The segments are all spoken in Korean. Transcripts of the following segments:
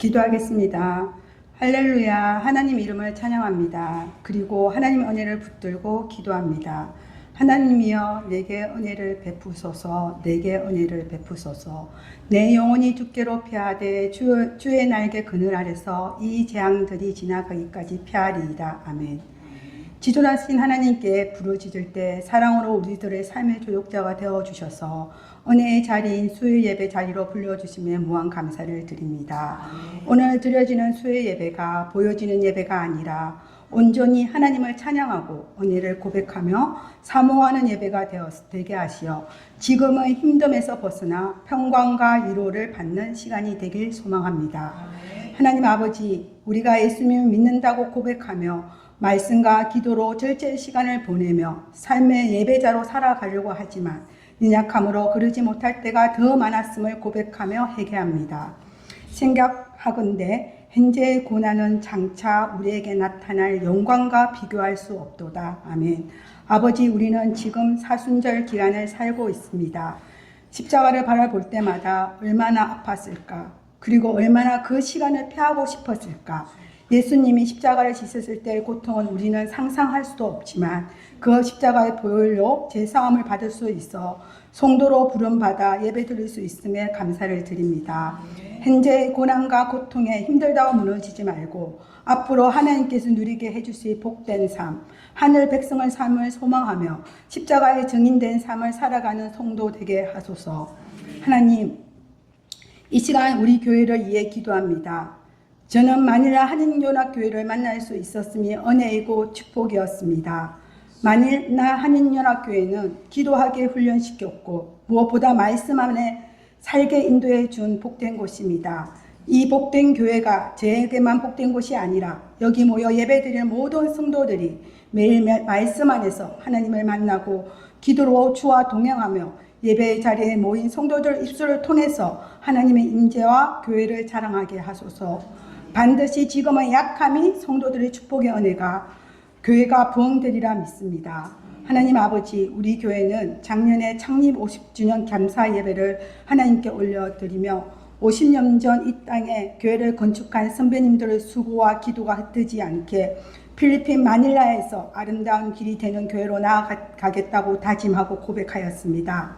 기도하겠습니다. 할렐루야. 하나님 이름을 찬양합니다. 그리고 하나님 은혜를 붙들고 기도합니다. 하나님이여 내게 은혜를 베푸소서. 내게 은혜를 베푸소서. 내 영혼이 주께로 피하되 주의 날개 그늘 아래서 이 재앙들이 지나가기까지 피하리이다. 아멘. 지존하신 하나님께 부르짖을 때 사랑으로 우리들의 삶의 조력자가 되어주셔서 은혜의 자리인 수요 예배 자리로 불러주심에 무한 감사를 드립니다. 오늘 드려지는 수요 예배가 보여지는 예배가 아니라 온전히 하나님을 찬양하고 은혜를 고백하며 사모하는 예배가 되게 하시어 지금의 힘듦에서 벗어나 평강과 위로를 받는 시간이 되길 소망합니다. 하나님 아버지, 우리가 예수님을 믿는다고 고백하며 말씀과 기도로 절제의 시간을 보내며 삶의 예배자로 살아가려고 하지만 연약함으로 그러지 못할 때가 더 많았음을 고백하며 회개합니다. 생각하건대 현재의 고난은 장차 우리에게 나타날 영광과 비교할 수 없도다. 아멘. 아버지, 우리는 지금 사순절 기간을 살고 있습니다. 십자가를 바라볼 때마다 얼마나 아팠을까? 그리고 얼마나 그 시간을 피하고 싶었을까? 예수님이 십자가를 지셨을 때의 고통은 우리는 상상할 수도 없지만 그 십자가의 보혈로 제사함을 받을 수 있어 성도로 부름받아 예배 드릴 수 있음에 감사를 드립니다. 현재의 고난과 고통에 힘들다고 무너지지 말고 앞으로 하나님께서 누리게 해주실 복된 삶, 하늘 백성의 삶을 소망하며 십자가의 증인된 삶을 살아가는 성도 되게 하소서. 하나님, 이 시간 우리 교회를 위해 기도합니다. 저는 만일나 한인연합교회를 만날 수 있었음이 은혜이고 축복이었습니다. 만일나 한인연합교회는 기도하게 훈련시켰고 무엇보다 말씀 안에 살게 인도해 준 복된 곳입니다. 이 복된 교회가 저에게만 복된 곳이 아니라 여기 모여 예배드리는 모든 성도들이 매일매일 말씀 안에서 하나님을 만나고 기도로 주와 동행하며 예배의 자리에 모인 성도들 입술을 통해서 하나님의 임재와 교회를 자랑하게 하소서. 반드시 지금의 약함이 성도들의 축복의 은혜가 교회가 부흥되리라 믿습니다. 하나님 아버지, 우리 교회는 작년에 창립 50주년 감사 예배를 하나님께 올려드리며 50년 전 이 땅에 교회를 건축한 선배님들의 수고와 기도가 흩어지지 않게 필리핀 마닐라에서 아름다운 길이 되는 교회로 나아가겠다고 다짐하고 고백하였습니다.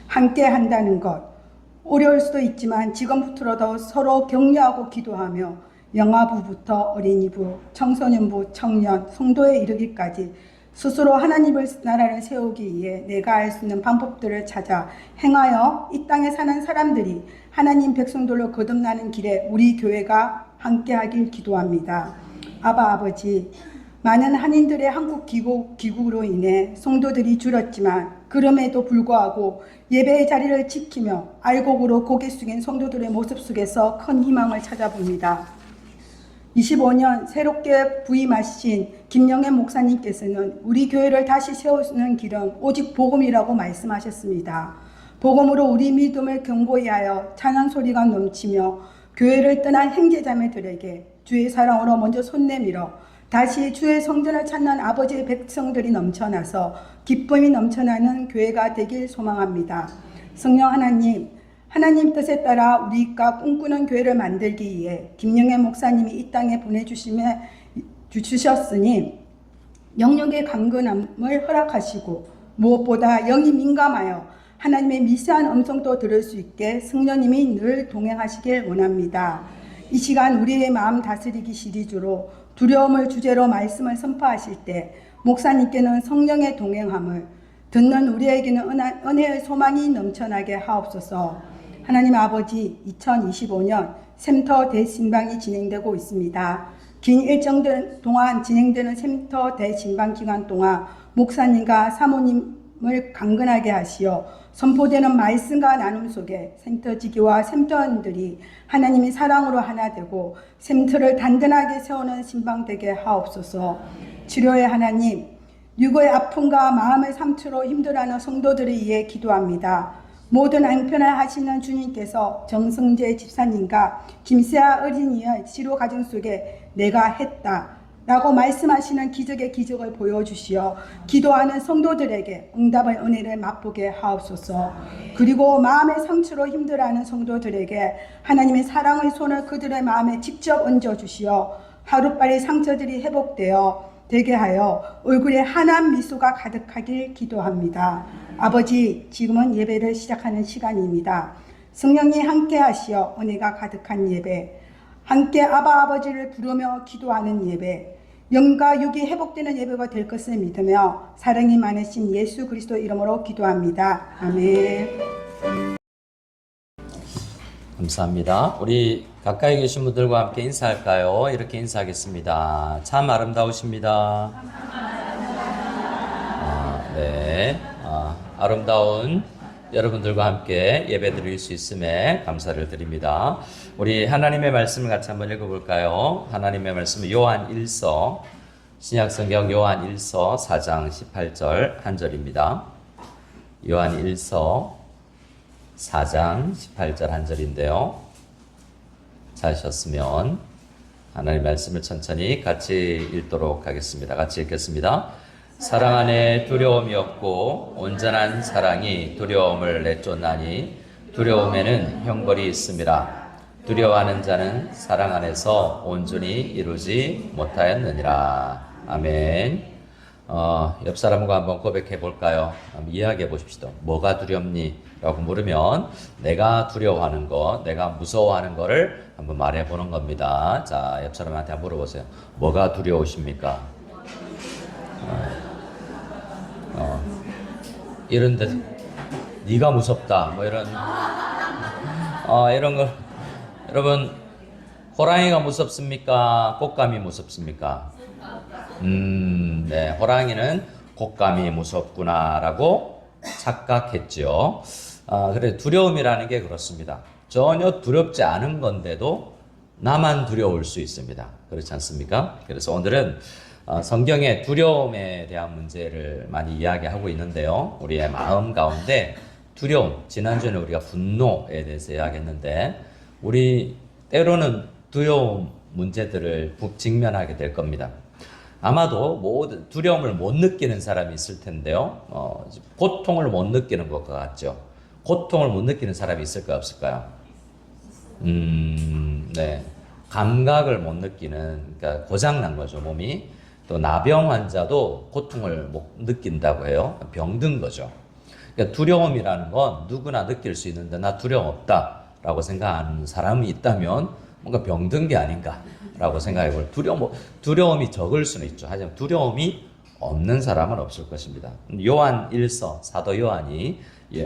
함께 한다는 것, 어려울 수도 있지만 지금부터라도 서로 격려하고 기도하며 영아부부터 어린이부, 청소년부, 청년, 성도에 이르기까지 스스로 하나님의 나라를 세우기 위해 내가 할 수 있는 방법들을 찾아 행하여 이 땅에 사는 사람들이 하나님 백성들로 거듭나는 길에 우리 교회가 함께하길 기도합니다. 아바 아버지, 많은 한인들의 한국 귀국으로 인해 성도들이 줄었지만 그럼에도 불구하고 예배의 자리를 지키며 알곡으로 고개 숙인 성도들의 모습 속에서 큰 희망을 찾아봅니다. 25년 새롭게 부임하신 김영애 목사님께서는 우리 교회를 다시 세우는 길은 오직 복음이라고 말씀하셨습니다. 복음으로 우리 믿음을 견고히 하여 찬양 소리가 넘치며 교회를 떠난 형제자매들에게 주의 사랑으로 먼저 손 내밀어 다시 주의 성전을 찾는 아버지의 백성들이 넘쳐나서 기쁨이 넘쳐나는 교회가 되길 소망합니다. 성령 하나님 뜻에 따라 우리가 꿈꾸는 교회를 만들기 위해 김영애 목사님이 이 땅에 주셨으니 영역의 강건함을 허락하시고 무엇보다 영이 민감하여 하나님의 미세한 음성도 들을 수 있게 성령님이 늘 동행하시길 원합니다. 이 시간 우리의 마음 다스리기 시리즈로 두려움을 주제로 말씀을 선포하실 때 목사님께는 성령의 동행함을, 듣는 우리에게는 은혜의 소망이 넘쳐나게 하옵소서. 하나님 아버지, 2025년 샘터 대신방이 진행되고 있습니다. 긴 일정 동안 진행되는 샘터 대신방 기간 동안 목사님과 사모님을 강건하게 하시어 선포되는 말씀과 나눔 속에 샘터지기와 샘터원들이 하나님의 사랑으로 하나 되고 샘터를 단단하게 세우는 신방 되게 하옵소서. 치료의 하나님, 육의 아픔과 마음의 상처로 힘들어하는 성도들을 위해 기도합니다. 모든 앙편을 하시는 주님께서 정성재 집사님과 김세아 어린이의 치료 과정 속에 내가 했다, 라고 말씀하시는 기적의 기적을 보여주시어 기도하는 성도들에게 응답의 은혜를 맛보게 하옵소서. 그리고 마음의 상처로 힘들어하는 성도들에게 하나님의 사랑의 손을 그들의 마음에 직접 얹어주시어 하루빨리 상처들이 회복되어 되게 하여 얼굴에 환한 미소가 가득하길 기도합니다. 아버지, 지금은 예배를 시작하는 시간입니다. 성령이 함께 하시어 은혜가 가득한 예배, 함께 아바 아버지를 부르며 기도하는 예배, 영과 육이 회복되는 예배가 될 것을 믿으며 사랑이 많으신 예수 그리스도 이름으로 기도합니다. 아멘. 감사합니다. 우리 가까이 계신 분들과 함께 인사할까요? 이렇게 인사하겠습니다. 참 아름다우십니다. 네. 아름다운 여러분들과 함께 예배 드릴 수 있음에 감사를 드립니다. 우리 하나님의 말씀을 같이 한번 읽어볼까요? 하나님의 말씀은 요한 1서, 신약성경 요한 1서 4장 18절 한 절입니다. 요한 1서 4장 18절 한 절인데요. 찾으셨으면 하나님의 말씀을 천천히 같이 읽도록 하겠습니다. 같이 읽겠습니다. 사랑 안에 두려움이 없고 온전한 사랑이 두려움을 내쫓나니 두려움에는 형벌이 있습니다. 두려워하는 자는 사랑 안에서 온전히 이루지 못하였느니라. 아멘. 옆 사람과 한번 고백해 볼까요? 한번 이야기해 보십시오. 뭐가 두렵니? 라고 물으면 내가 두려워하는 것, 내가 무서워하는 것을 한번 말해 보는 겁니다. 자, 옆 사람한테 한번 물어보세요. 뭐가 두려우십니까? 이런데 네가 무섭다 뭐 이런 이런 걸 여러분 호랑이가 무섭습니까? 곶감이 무섭습니까? 네, 호랑이는 곶감이 무섭구나라고 착각했죠. 그래 두려움이라는 게 그렇습니다. 전혀 두렵지 않은 건데도 나만 두려울 수 있습니다. 그렇지 않습니까? 그래서 오늘은 성경의 두려움에 대한 문제를 많이 이야기하고 있는데요. 우리의 마음 가운데 두려움, 지난주에는 우리가 분노에 대해서 이야기했는데 우리 때로는 두려움 문제들을 직면하게 될 겁니다. 아마도 모든 두려움을 못 느끼는 사람이 있을 텐데요. 고통을 못 느끼는 것과 같죠. 고통을 못 느끼는 사람이 있을까요, 없을까요? 네. 감각을 못 느끼는, 그러니까 고장난 거죠, 몸이. 또 나병 환자도 고통을 못 느낀다고 해요. 병든 거죠. 그러니까 두려움이라는 건 누구나 느낄 수 있는데 나 두려움 없다라고 생각하는 사람이 있다면 뭔가 병든 게 아닌가라고 생각해 볼. 두려움이 적을 수는 있죠. 하지만 두려움이 없는 사람은 없을 것입니다. 요한 1서 사도 요한이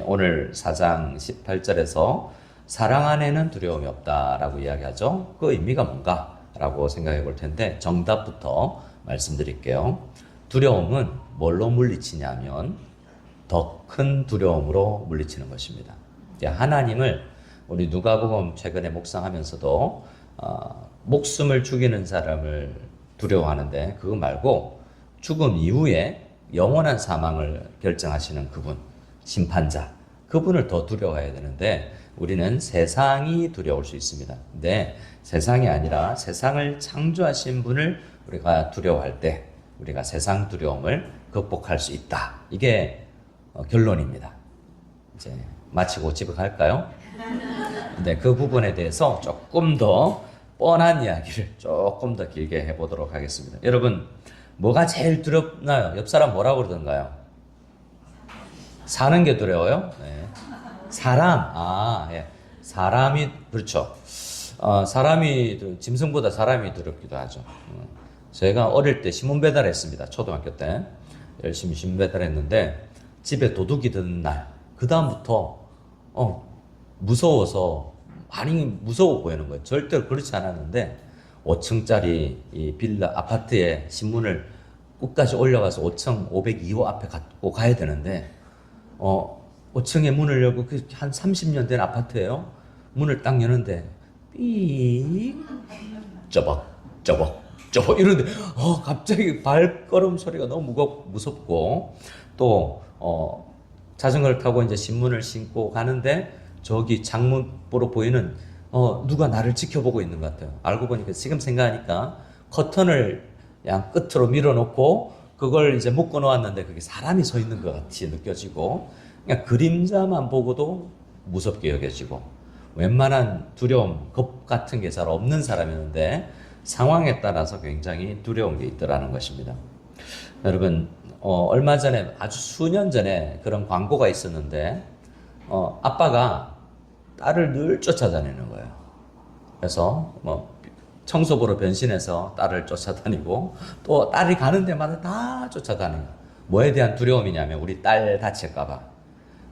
오늘 4장 18절에서 사랑 안에는 두려움이 없다라고 이야기하죠. 그 의미가 뭔가라고 생각해 볼 텐데 정답부터 말씀드릴게요. 두려움은 뭘로 물리치냐면 더 큰 두려움으로 물리치는 것입니다. 하나님을 우리 누가복음 최근에 묵상하면서도 목숨을 죽이는 사람을 두려워하는데 그거 말고 죽음 이후에 영원한 사망을 결정하시는 그분, 심판자, 그분을 더 두려워해야 되는데 우리는 세상이 두려울 수 있습니다. 근데 세상이 아니라 세상을 창조하신 분을 우리가 두려워할 때 우리가 세상 두려움을 극복할 수 있다. 이게 결론입니다. 이제 마치고 집에 갈까요? 네, 그 부분에 대해서 조금 더 뻔한 이야기를 조금 더 길게 해보도록 하겠습니다. 여러분, 뭐가 제일 두렵나요? 옆 사람 뭐라고 그러던가요? 사는 게 두려워요? 네. 사람, 예. 사람이, 그렇죠. 사람이, 짐승보다 사람이 두렵기도 하죠. 제가 어릴 때 신문 배달했습니다. 초등학교 때. 열심히 신문 배달했는데, 집에 도둑이 드는 날, 그다음부터, 무서워서, 많이 무서워 보이는 거예요. 절대로 그렇지 않았는데, 5층짜리 이 빌라, 아파트에 신문을 끝까지 올려가서 5층 502호 앞에 갖고 가야 되는데, 5층에 문을 열고 한 30년 된 아파트예요. 문을 딱 여는데 삐 쩌벅 이러는데 갑자기 발걸음 소리가 너무 무섭고 또 자전거를 타고 이제 신문을 신고 가는데 저기 창문으로 보이는 누가 나를 지켜보고 있는 것 같아요. 알고 보니까 지금 생각하니까 커튼을 양 끝으로 밀어놓고 그걸 이제 묶어 놓았는데 그게 사람이 서 있는 것 같이 느껴지고 그냥 그림자만 보고도 무섭게 여겨지고 웬만한 두려움, 겁 같은 게 잘 없는 사람이었는데 상황에 따라서 굉장히 두려운 게 있더라는 것입니다. 여러분 얼마 전에 아주 수년 전에 그런 광고가 있었는데 아빠가 딸을 늘 쫓아다니는 거예요. 그래서 뭐 청소부로 변신해서 딸을 쫓아다니고 또 딸이 가는 데마다 다 쫓아다니고 뭐에 대한 두려움이냐면 우리 딸 다칠까봐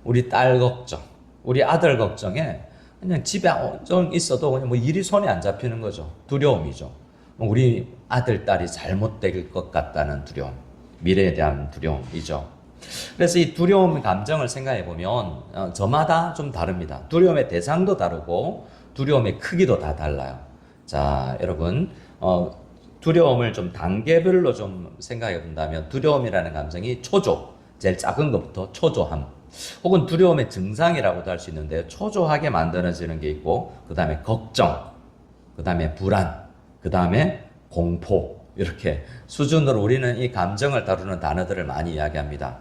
우리 딸 걱정 우리 아들 걱정에 그냥 집에 좀 있어도 그냥 뭐 일이 손에 안 잡히는 거죠. 두려움이죠. 우리 아들 딸이 잘못될 것 같다는 두려움 미래에 대한 두려움이죠. 그래서 이 두려움 감정을 생각해 보면 저마다 좀 다릅니다. 두려움의 대상도 다르고 두려움의 크기도 다 달라요. 자, 여러분 두려움을 좀 단계별로 좀 생각해 본다면 두려움이라는 감정이 초조, 제일 작은 것부터 초조함, 혹은 두려움의 증상이라고도 할 수 있는데요. 초조하게 만들어지는 게 있고 그 다음에 걱정, 그 다음에 불안, 그 다음에 공포 이렇게 수준으로 우리는 이 감정을 다루는 단어들을 많이 이야기합니다.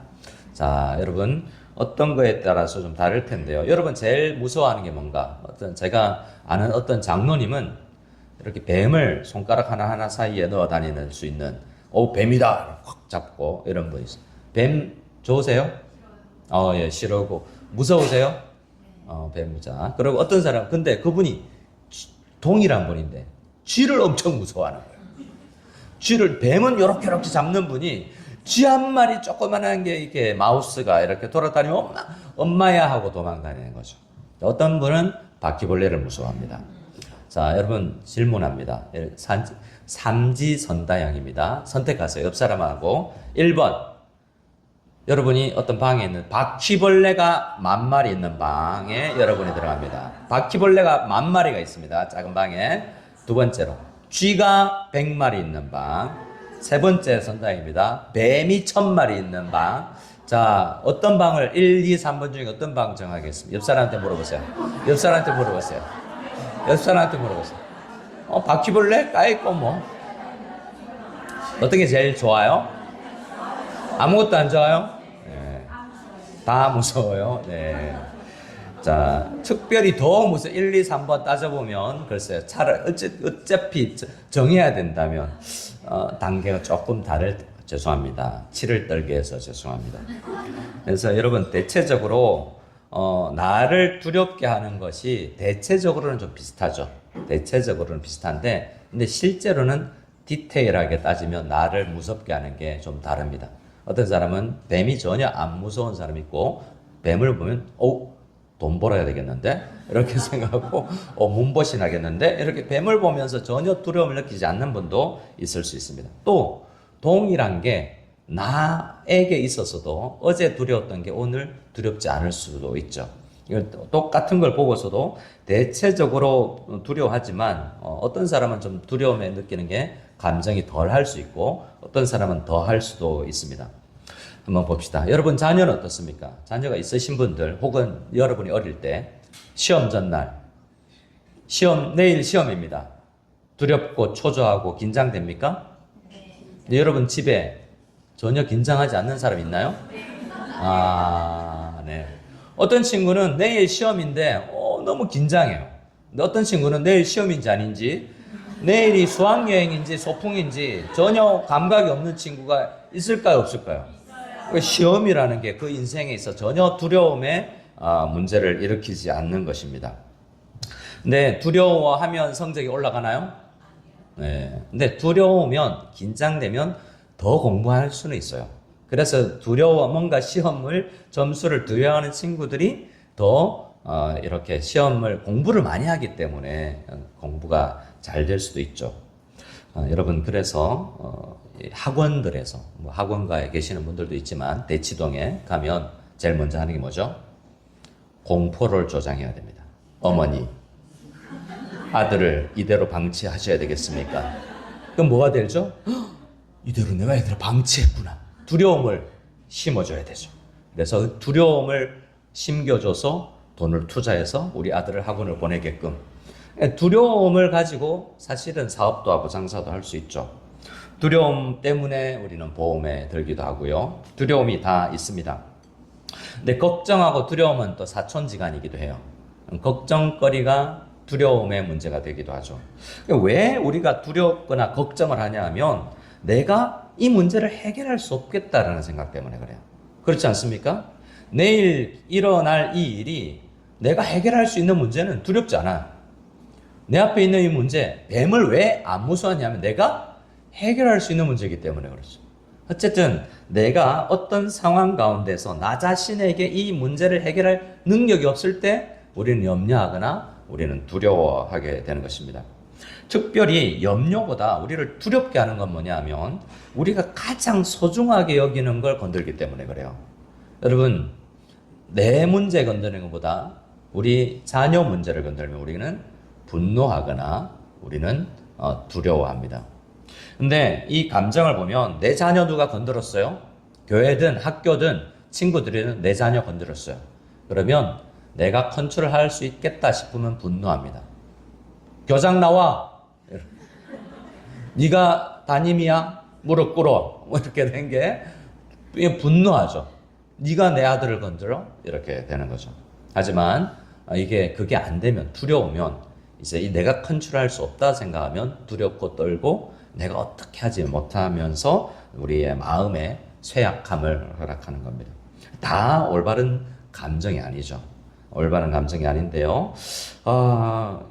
자, 여러분 어떤 거에 따라서 좀 다를 텐데요. 여러분 제일 무서워하는 게 뭔가? 제가 아는 어떤 장로님은 이렇게 뱀을 손가락 하나하나 사이에 넣어 다닐 수 있는 뱀이다 확 잡고 이런 분 있어요. 뱀 좋으세요? 예, 싫어하고 무서우세요? 뱀자. 그리고 어떤 사람 근데 그분이 동일한 분인데 쥐를 엄청 무서워하는 거예요. 쥐를 뱀은 이렇게 잡는 분이 쥐 한 마리 조그만한 게 이렇게 마우스가 이렇게 돌아다니면 엄마야 하고 도망다니는 거죠. 어떤 분은 바퀴벌레를 무서워합니다. 자, 여러분 질문합니다. 삼지선다형입니다. 선택하세요. 옆 사람하고 1번 여러분이 어떤 방에 있는 바퀴벌레가 10,000마리 있는 방에 여러분이 들어갑니다. 바퀴벌레가 10,000마리가 있습니다. 작은 방에. 두 번째로 쥐가 100마리 있는 방. 세 번째 선다입니다. 뱀이 1000마리 있는 방. 자, 어떤 방을 1, 2, 3번 중에 어떤 방 정하겠습니까? 옆 사람한테 물어보세요. 옆 사람한테 물어보세요. 옆 사람한테 물어보세요. 바퀴벌레 까있고 뭐 어떤 게 제일 좋아요? 아무것도 안 좋아요? 네. 다 무서워요. 네. 자, 특별히 더 무서워 1, 2, 3번 따져보면 글쎄요. 어차피 정해야 된다면 단계가 조금 죄송합니다. 치를 떨게 해서 죄송합니다. 그래서 여러분 대체적으로 나를 두렵게 하는 것이 대체적으로는 좀 비슷하죠. 대체적으로는 비슷한데 근데 실제로는 디테일하게 따지면 나를 무섭게 하는 게 좀 다릅니다. 어떤 사람은 뱀이 전혀 안 무서운 사람이 있고 뱀을 보면 돈 벌어야 되겠는데 이렇게 생각하고 문보신 하겠는데 이렇게 뱀을 보면서 전혀 두려움을 느끼지 않는 분도 있을 수 있습니다. 또 동일한 게 나에게 있어서도 어제 두려웠던 게 오늘 두렵지 않을 수도 있죠. 똑같은 걸 보고서도 대체적으로 두려워하지만 어떤 사람은 좀 두려움에 느끼는 게 감정이 덜 할 수 있고 어떤 사람은 더 할 수도 있습니다. 한번 봅시다. 여러분 자녀는 어떻습니까? 자녀가 있으신 분들 혹은 여러분이 어릴 때 시험 전날 내일 시험입니다. 두렵고 초조하고 긴장됩니까? 네. 여러분 집에 전혀 긴장하지 않는 사람 있나요? 네. 어떤 친구는 내일 시험인데 너무 긴장해요. 근데 어떤 친구는 내일 시험인지 아닌지 내일이 수학여행인지 소풍인지 전혀 감각이 없는 친구가 있을까요? 없을까요? 시험이라는 게 그 인생에 있어 전혀 두려움의 문제를 일으키지 않는 것입니다. 근데 두려워하면 성적이 올라가나요? 네. 근데 두려우면 긴장되면 더 공부할 수는 있어요. 그래서 뭔가 시험을 점수를 두려워하는 친구들이 더 이렇게 공부를 많이 하기 때문에 공부가 잘 될 수도 있죠. 여러분 그래서 학원들에서 학원가에 계시는 분들도 있지만 대치동에 가면 제일 먼저 하는 게 뭐죠? 공포를 조장해야 됩니다. 어머니 아들을 이대로 방치하셔야 되겠습니까? 그럼 뭐가 되죠? 이대로 내가 애들을 방치했구나. 두려움을 심어줘야 되죠. 그래서 두려움을 심겨줘서 돈을 투자해서 우리 아들을 학원을 보내게끔 두려움을 가지고 사실은 사업도 하고 장사도 할 수 있죠. 두려움 때문에 우리는 보험에 들기도 하고요. 두려움이 다 있습니다. 근데 걱정하고 두려움은 또 사촌지간이기도 해요. 걱정거리가 두려움의 문제가 되기도 하죠. 왜 우리가 두렵거나 걱정을 하냐 하면 내가 이 문제를 해결할 수 없겠다라는 생각 때문에 그래요. 그렇지 않습니까? 내일 일어날 이 일이 내가 해결할 수 있는 문제는 두렵지 않아. 내 앞에 있는 이 문제, 뱀을 왜 안 무서워하냐면 내가 해결할 수 있는 문제이기 때문에 그렇죠. 어쨌든 내가 어떤 상황 가운데서 나 자신에게 이 문제를 해결할 능력이 없을 때 우리는 염려하거나 우리는 두려워하게 되는 것입니다. 특별히 염려보다 우리를 두렵게 하는 건 뭐냐면 우리가 가장 소중하게 여기는 걸 건들기 때문에 그래요. 여러분, 내 문제 건드는 것보다 우리 자녀 문제를 건들면 우리는 분노하거나 우리는 두려워합니다. 근데 이 감정을 보면 내 자녀 누가 건드렸어요? 교회든 학교든 친구들이든 내 자녀 건드렸어요. 그러면 내가 컨트롤할 수 있겠다 싶으면 분노합니다. 교장 나와. 네가 담임이야? 무릎 꿇어. 뭐 이렇게 된 게 분노하죠. 네가 내 아들을 건드려? 이렇게 되는 거죠. 하지만 그게 안 되면 두려우면 이제 내가 컨트롤할 수 없다 생각하면 두렵고 떨고 내가 어떻게 하지 못하면서 우리의 마음의 쇠약함을 허락하는 겁니다. 다 올바른 감정이 아니죠. 올바른 감정이 아닌데요.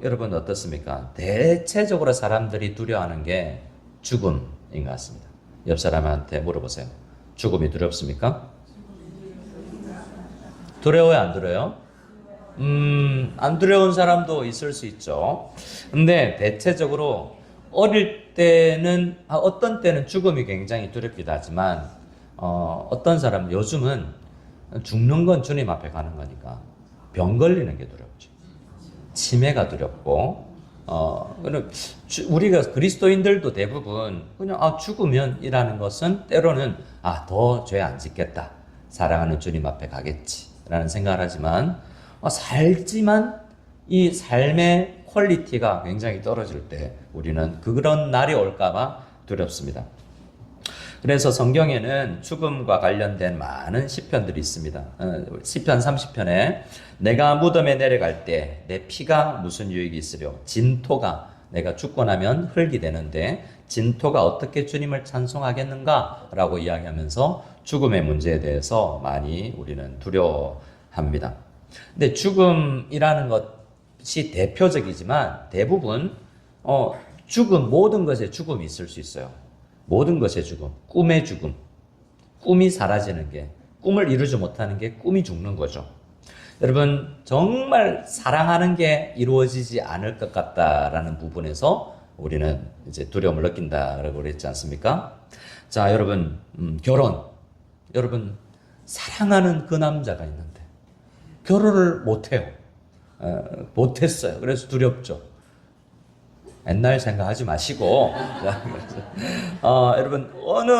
여러분 어떻습니까? 대체적으로 사람들이 두려워하는 게 죽음인 것 같습니다. 옆 사람한테 물어보세요. 죽음이 두렵습니까? 두려워요, 안 두려워요? 안 두려운 사람도 있을 수 있죠. 근데 대체적으로 어릴 때는, 어떤 때는 죽음이 굉장히 두렵기도 하지만, 어떤 사람은 요즘은 죽는 건 주님 앞에 가는 거니까 병 걸리는 게 두렵죠. 치매가 두렵고, 우리가 그리스도인들도 대부분 그냥 죽으면이라는 것은 때로는 더 죄 안 짓겠다. 사랑하는 주님 앞에 가겠지. 라는 생각을 하지만, 살지만 이 삶의 퀄리티가 굉장히 떨어질 때 우리는 그런 날이 올까봐 두렵습니다. 그래서 성경에는 죽음과 관련된 많은 시편들이 있습니다. 시편 30편에 내가 무덤에 내려갈 때 내 피가 무슨 유익이 있으려 진토가 내가 죽고 나면 흙이 되는데 진토가 어떻게 주님을 찬송하겠는가 라고 이야기하면서 죽음의 문제에 대해서 많이 우리는 두려워합니다. 근데 죽음이라는 것이 대표적이지만 대부분 모든 것에 죽음이 있을 수 있어요. 모든 것의 죽음, 꿈의 죽음, 꿈이 사라지는 게, 꿈을 이루지 못하는 게 꿈이 죽는 거죠. 여러분, 정말 사랑하는 게 이루어지지 않을 것 같다라는 부분에서 우리는 이제 두려움을 느낀다라고 그랬지 않습니까? 자, 여러분, 결혼. 여러분, 사랑하는 그 남자가 있는데, 결혼을 못해요. 못했어요. 그래서 두렵죠. 옛날 생각하지 마시고 여러분 어느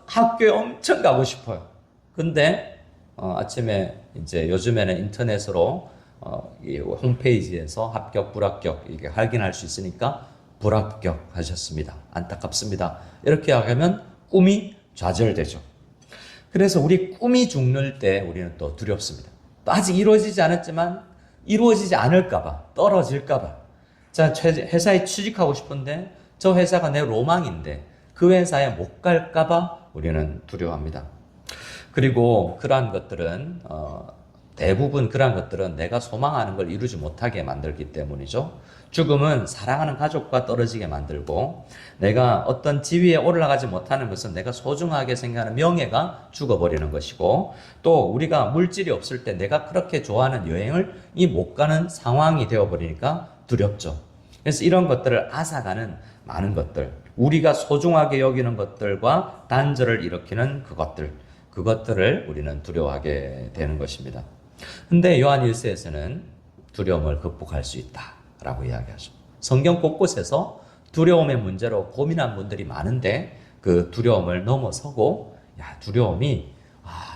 학교에 엄청 가고 싶어요. 근데 아침에 이제 요즘에는 인터넷으로 이 홈페이지에서 합격 불합격 이게 확인할 수 있으니까 불합격하셨습니다. 안타깝습니다. 이렇게 하면 꿈이 좌절되죠. 그래서 우리 꿈이 죽는 때 우리는 또 두렵습니다. 또 아직 이루어지지 않았지만 이루어지지 않을까봐 떨어질까봐 자, 회사에 취직하고 싶은데 저 회사가 내 로망인데 그 회사에 못 갈까봐 우리는 두려워합니다. 그리고 그러한 것들은 대부분 그러한 것들은 내가 소망하는 걸 이루지 못하게 만들기 때문이죠. 죽음은 사랑하는 가족과 떨어지게 만들고 내가 어떤 지위에 올라가지 못하는 것은 내가 소중하게 생각하는 명예가 죽어버리는 것이고 또 우리가 물질이 없을 때 내가 그렇게 좋아하는 여행을 못 가는 상황이 되어버리니까 두렵죠. 그래서 이런 것들을 앗아가는 많은 것들, 우리가 소중하게 여기는 것들과 단절을 일으키는 그것들을 우리는 두려워하게 되는 것입니다. 근데 요한 1세에서는 두려움을 극복할 수 있다라고 이야기하죠. 성경 곳곳에서 두려움의 문제로 고민한 분들이 많은데 그 두려움을 넘어서고 두려움이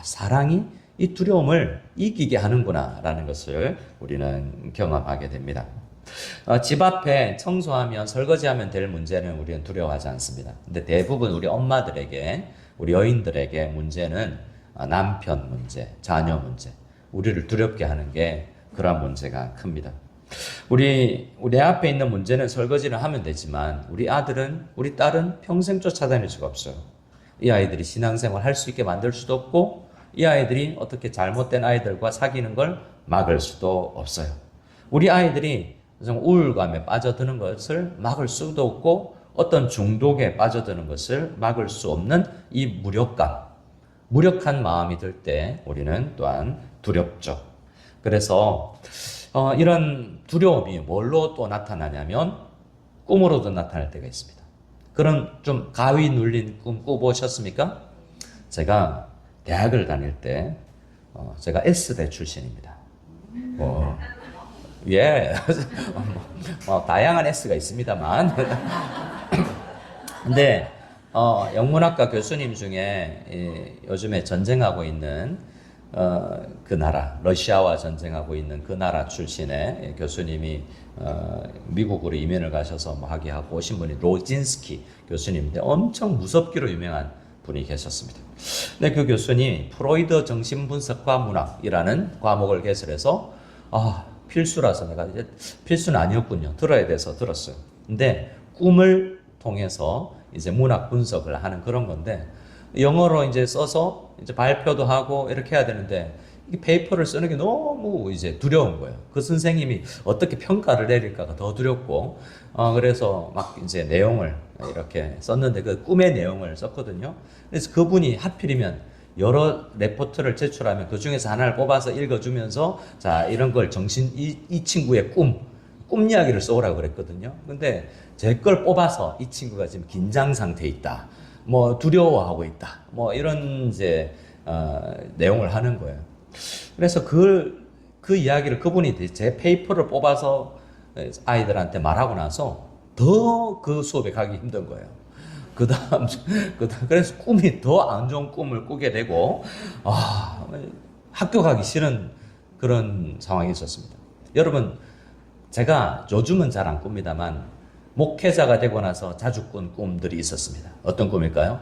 사랑이 이 두려움을 이기게 하는구나라는 것을 우리는 경험하게 됩니다. 집 앞에 청소하면 설거지하면 될 문제는 우리는 두려워하지 않습니다. 근데 대부분 우리 엄마들에게 우리 여인들에게 문제는 남편 문제, 자녀 문제, 우리를 두렵게 하는 게 그런 문제가 큽니다. 우리 앞에 있는 문제는 설거지를 하면 되지만 우리 아들은 우리 딸은 평생 쫓아다닐 수가 없어요. 이 아이들이 신앙생활 할 수 있게 만들 수도 없고 이 아이들이 어떻게 잘못된 아이들과 사귀는 걸 막을 수도 없어요. 우리 아이들이 우울감에 빠져드는 것을 막을 수도 없고 어떤 중독에 빠져드는 것을 막을 수 없는 이 무력한 마음이 들 때 우리는 또한 두렵죠. 그래서 이런 두려움이 뭘로 또 나타나냐면 꿈으로도 나타날 때가 있습니다. 그런 좀 가위 눌린 꿈 꾸보셨습니까? 제가 대학을 다닐 때 제가 S대 출신입니다. 예, 다양한 S가 있습니다만 근데 영문학과 교수님 중에 요즘에 전쟁하고 있는 그 나라, 러시아와 전쟁하고 있는 그 나라 출신의 교수님이 미국으로 이민을 가셔서 뭐 하고 오신 분이 로진스키 교수님인데 엄청 무섭기로 유명한 분이 계셨습니다. 근데 그 교수님이 프로이드 정신분석과 문학이라는 과목을 개설해서 필수라서 내가 이제 필수는 아니었군요. 들어야 돼서 들었어요. 근데 꿈을 통해서 이제 문학 분석을 하는 그런 건데 영어로 이제 써서 이제 발표도 하고 이렇게 해야 되는데 이 페이퍼를 쓰는 게 너무 이제 두려운 거예요. 그 선생님이 어떻게 평가를 내릴까가 더 두렵고 그래서 막 이제 내용을 이렇게 썼는데 그 꿈의 내용을 썼거든요. 그래서 그분이 하필이면 여러 레포트를 제출하면 그 중에서 하나를 뽑아서 읽어주면서 자 이런 걸 이 친구의 꿈 이야기를 써오라고 그랬거든요. 근데 제 걸 뽑아서 이 친구가 지금 긴장 상태에 있다. 뭐 두려워하고 있다. 뭐 이런 이제 내용을 하는 거예요. 그래서 그 이야기를 그분이 제 페이퍼를 뽑아서 아이들한테 말하고 나서 더 그 수업에 가기 힘든 거예요. 그래서 꿈이 더 안 좋은 꿈을 꾸게 되고 학교 가기 싫은 그런 상황이 있었습니다. 여러분 제가 요즘은 잘 안 꿉니다만 목회자가 되고 나서 자주 꾼 꿈들이 있었습니다. 어떤 꿈일까요?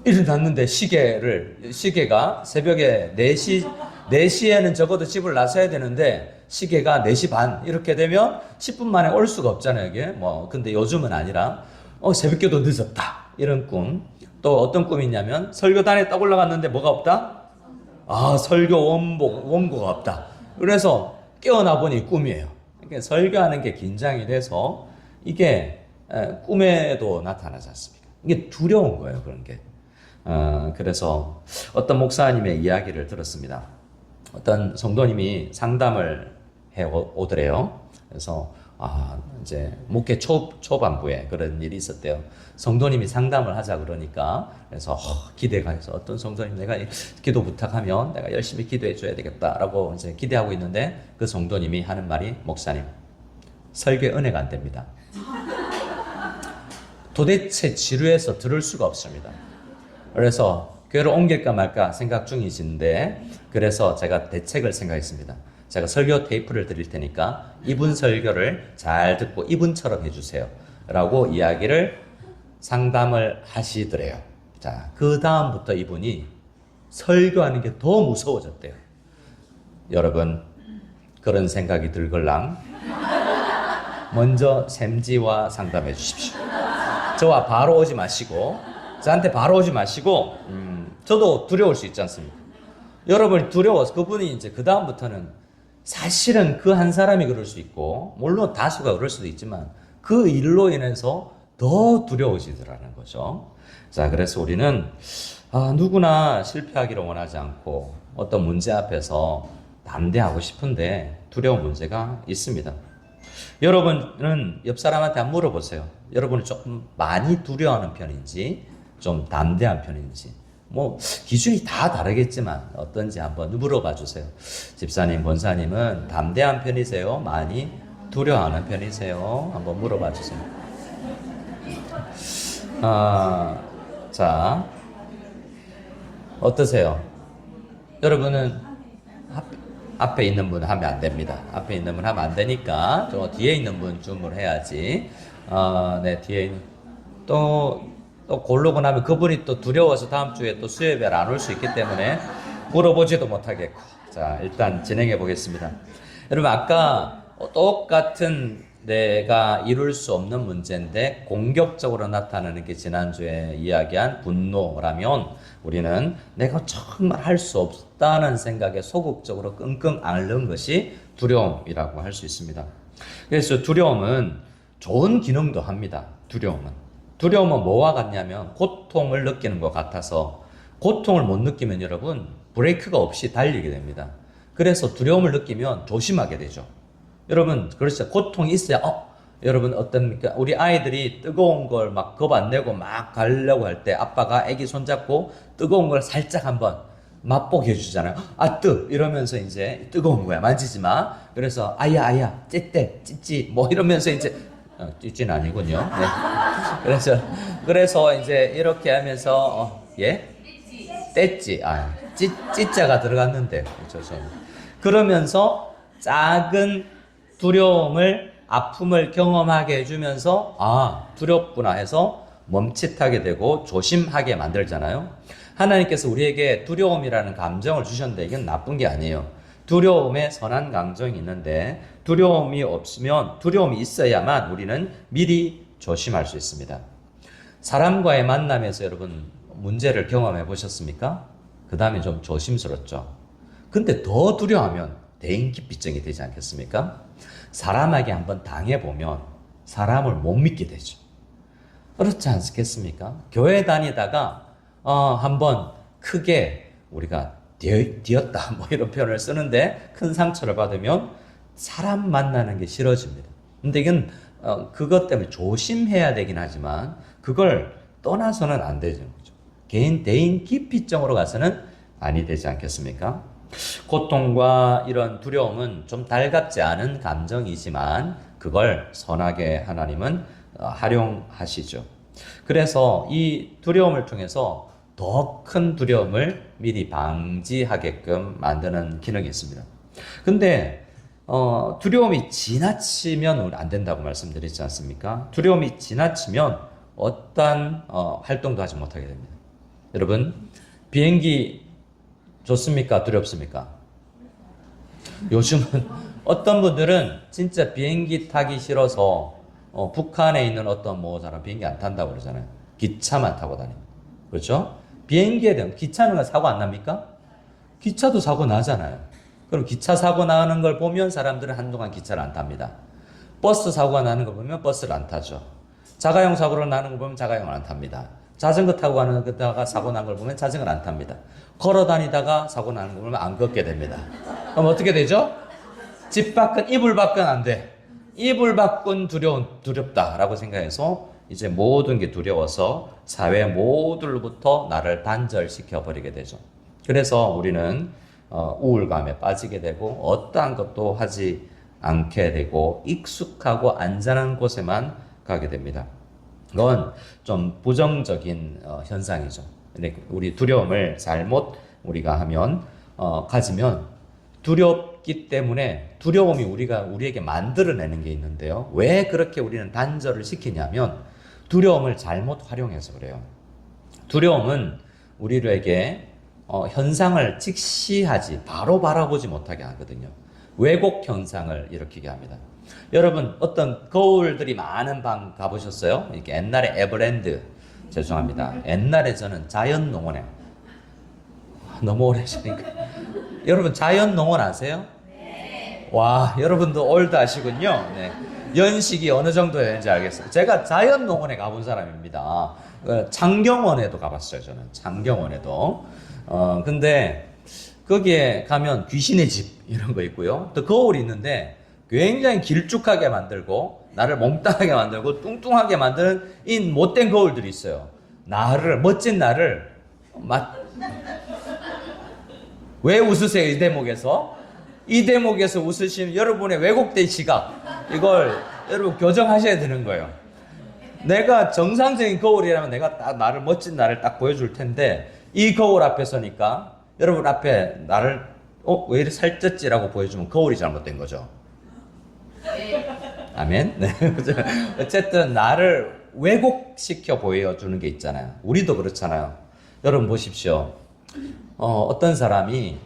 일어났는데 시계가 새벽에 4시에는 적어도 집을 나서야 되는데 시계가 4시 반 이렇게 되면 10분 만에 올 수가 없잖아요, 이게. 근데 요즘은 아니라 새벽기도 늦었다. 이런 꿈. 또 어떤 꿈이 있냐면 설교단에 딱 올라갔는데 뭐가 없다? 설교 원고가 없다. 그래서 깨어나 보니 꿈이에요. 그러니까 설교하는 게 긴장이 돼서 이게 꿈에도 나타나지 않습니까? 이게 두려운 거예요, 그런 게. 그래서 어떤 목사님의 이야기를 들었습니다. 어떤 성도님이 상담을 해 오더래요. 그래서 이제 목회 초반부에 그런 일이 있었대요. 성도님이 상담을 하자 그러니까 그래서 기대가 해서 어떤 성도님 내가 기도 부탁하면 내가 열심히 기도해 줘야 되겠다라고 이제 기대하고 있는데 그 성도님이 하는 말이 목사님 설교에 은혜가 안 됩니다. 도대체 지루해서 들을 수가 없습니다. 그래서 교회를 옮길까 말까 생각 중이신데 그래서 제가 대책을 생각했습니다. 제가 설교 테이프를 드릴 테니까 이분 설교를 잘 듣고 이분처럼 해주세요 라고 이야기를 상담을 하시더래요. 자, 그 다음부터 이분이 설교하는 게 더 무서워졌대요. 여러분 그런 생각이 들걸랑 먼저 샘지와 상담해 주십시오. 저와 바로 오지 마시고 저한테 바로 오지 마시고 저도 두려울 수 있지 않습니까? 여러분이 두려워서 그분이 이제 그 다음부터는 사실은 그 한 사람이 그럴 수 있고 물론 다수가 그럴 수도 있지만 그 일로 인해서 더 두려워지더라는 거죠. 자, 그래서 우리는 누구나 실패하기를 원하지 않고 어떤 문제 앞에서 담대하고 싶은데 두려운 문제가 있습니다. 여러분은 옆 사람한테 한번 물어보세요. 여러분은 조금 많이 두려워하는 편인지 좀 담대한 편인지 뭐 기준이 다 다르겠지만 어떤지 한번 물어봐 주세요. 집사님, 권사님은 담대한 편이세요? 많이 두려워하는 편이세요? 한번 물어봐 주세요. 자, 어떠세요? 여러분은 앞에 있는 분 하면 안 됩니다. 앞에 있는 분 하면 안 되니까 저 뒤에 있는 분 줌을 해야지. 네, 뒤에 있는 또 고르고 나면 그분이 또 두려워서 다음 주에 또 수요일에 안 올 수 있기 때문에 물어보지도 못하겠고. 자, 일단 진행해 보겠습니다. 여러분, 아까 똑같은 내가 이룰 수 없는 문제인데 공격적으로 나타나는 게 지난주에 이야기한 분노라면, 우리는 내가 정말 할 수 없다는 생각에 소극적으로 끙끙 앓는 것이 두려움이라고 할 수 있습니다. 그래서 두려움은 좋은 기능도 합니다. 두려움은 뭐와 같냐면 고통을 느끼는 것 같아서, 고통을 못 느끼면 여러분 브레이크가 없이 달리게 됩니다. 그래서 두려움을 느끼면 조심하게 되죠. 여러분, 그렇죠. 고통이 있어야, 여러분 어떻습니까? 우리 아이들이 뜨거운 걸 막 겁 안 내고 막 가려고 할 때 아빠가 애기 손잡고 뜨거운 걸 살짝 한번 맛보게 해주잖아요. 이러면서 이제 뜨거운 거야. 만지지 마. 그래서 아야, 찌찌, 뭐 이러면서 이제, 찌찌는 아니군요. 네. 그래서 이제 이렇게 하면서, 떼찌. 찌자가 들어갔는데. 그렇죠. 그러면서 작은 두려움을, 아픔을 경험하게 해주면서 두렵구나 해서 멈칫하게 되고 조심하게 만들잖아요. 하나님께서 우리에게 두려움이라는 감정을 주셨는데 이건 나쁜 게 아니에요. 두려움에 선한 감정이 있는데 두려움이 있어야만 우리는 미리 조심할 수 있습니다. 사람과의 만남에서 여러분 문제를 경험해 보셨습니까? 그 다음에 좀 조심스럽죠. 근데 더 두려워하면 대인기피증이 되지 않겠습니까? 사람에게 한번 당해보면 사람을 못 믿게 되죠. 그렇지 않겠습니까? 교회 다니다가 한번 크게 우리가 뒤었다 뭐 이런 표현을 쓰는데 큰 상처를 받으면 사람 만나는 게 싫어집니다. 근데 이건 그것 때문에 조심해야 되긴 하지만 그걸 떠나서는 안 되죠. 대인기피증으로 가서는 아니 되지 않겠습니까? 고통과 이런 두려움은 좀 달갑지 않은 감정이지만 그걸 선하게 하나님은 활용하시죠. 그래서 이 두려움을 통해서 더 큰 두려움을 미리 방지하게끔 만드는 기능이 있습니다. 근데 두려움이 지나치면 안 된다고 말씀드리지 않습니까? 두려움이 지나치면 어떤 활동도 하지 못하게 됩니다. 여러분, 비행기 좋습니까? 두렵습니까? 요즘은 어떤 분들은 진짜 비행기 타기 싫어서 북한에 있는 어떤 사람 비행기 안 탄다고 그러잖아요. 기차만 타고 다닙니다. 그렇죠? 비행기에 대한 기차는 사고 안 납니까? 기차도 사고 나잖아요. 그럼 기차 사고 나는 걸 보면 사람들은 한동안 기차를 안 탑니다. 버스 사고가 나는 거 보면 버스를 안 타죠. 자가용 사고로 나는 거 보면 자가용을 안 탑니다. 자전거 타고 가다가 사고 난 걸 보면 자전거를 안 탑니다. 걸어 다니다가 사고 나는 걸 보면 안 걷게 됩니다. 그럼 어떻게 되죠? 집 밖은, 이불 밖은 안 돼. 이불 밖은 두렵다라고 생각해서 이제 모든 게 두려워서 사회 모두로부터 나를 단절시켜 버리게 되죠. 그래서 우리는 우울감에 빠지게 되고 어떠한 것도 하지 않게 되고 익숙하고 안전한 곳에만 가게 됩니다. 그건 좀 부정적인 현상이죠. 우리 두려움을 잘못 우리가 가지면 두렵기 때문에 두려움이 우리에게 만들어내는 게 있는데요. 왜 그렇게 우리는 단절을 시키냐면 두려움을 잘못 활용해서 그래요. 두려움은 우리에게 현상을 직시하지 바로 바라보지 못하게 하거든요. 왜곡 현상을 일으키게 합니다. 여러분 어떤 거울들이 많은 방 가보셨어요? 이렇게 옛날에 에버랜드, 죄송합니다. 옛날에 저는 자연농원에 너무 오래 하시니까 여러분 자연농원 아세요? 네. 와, 여러분도 올드 하시군요. 네. 연식이 어느 정도였는지 알겠어요. 제가 자연농원에 가본 사람입니다. 창경원에도 가봤어요. 저는 창경원에도. 근데 거기에 가면 귀신의 집 이런 거 있고요. 또 거울이 있는데 굉장히 길쭉하게 만들고 나를 몽땅하게 만들고 뚱뚱하게 만드는 이 못된 거울들이 있어요. 멋진 나를 왜 웃으세요? 이 대목에서 웃으시면 여러분의 왜곡된 시각, 이걸 여러분 교정하셔야 되는 거예요. 내가 정상적인 거울이라면 내가 딱 멋진 나를 딱 보여줄 텐데 이 거울 앞에 서니까 여러분 앞에 나를 왜 이렇게 살쪘지라고 보여주면 거울이 잘못된 거죠. 아멘. 네. 어쨌든 나를 왜곡시켜 보여주는 게 있잖아요. 우리도 그렇잖아요. 여러분 보십시오. 어떤 사람이,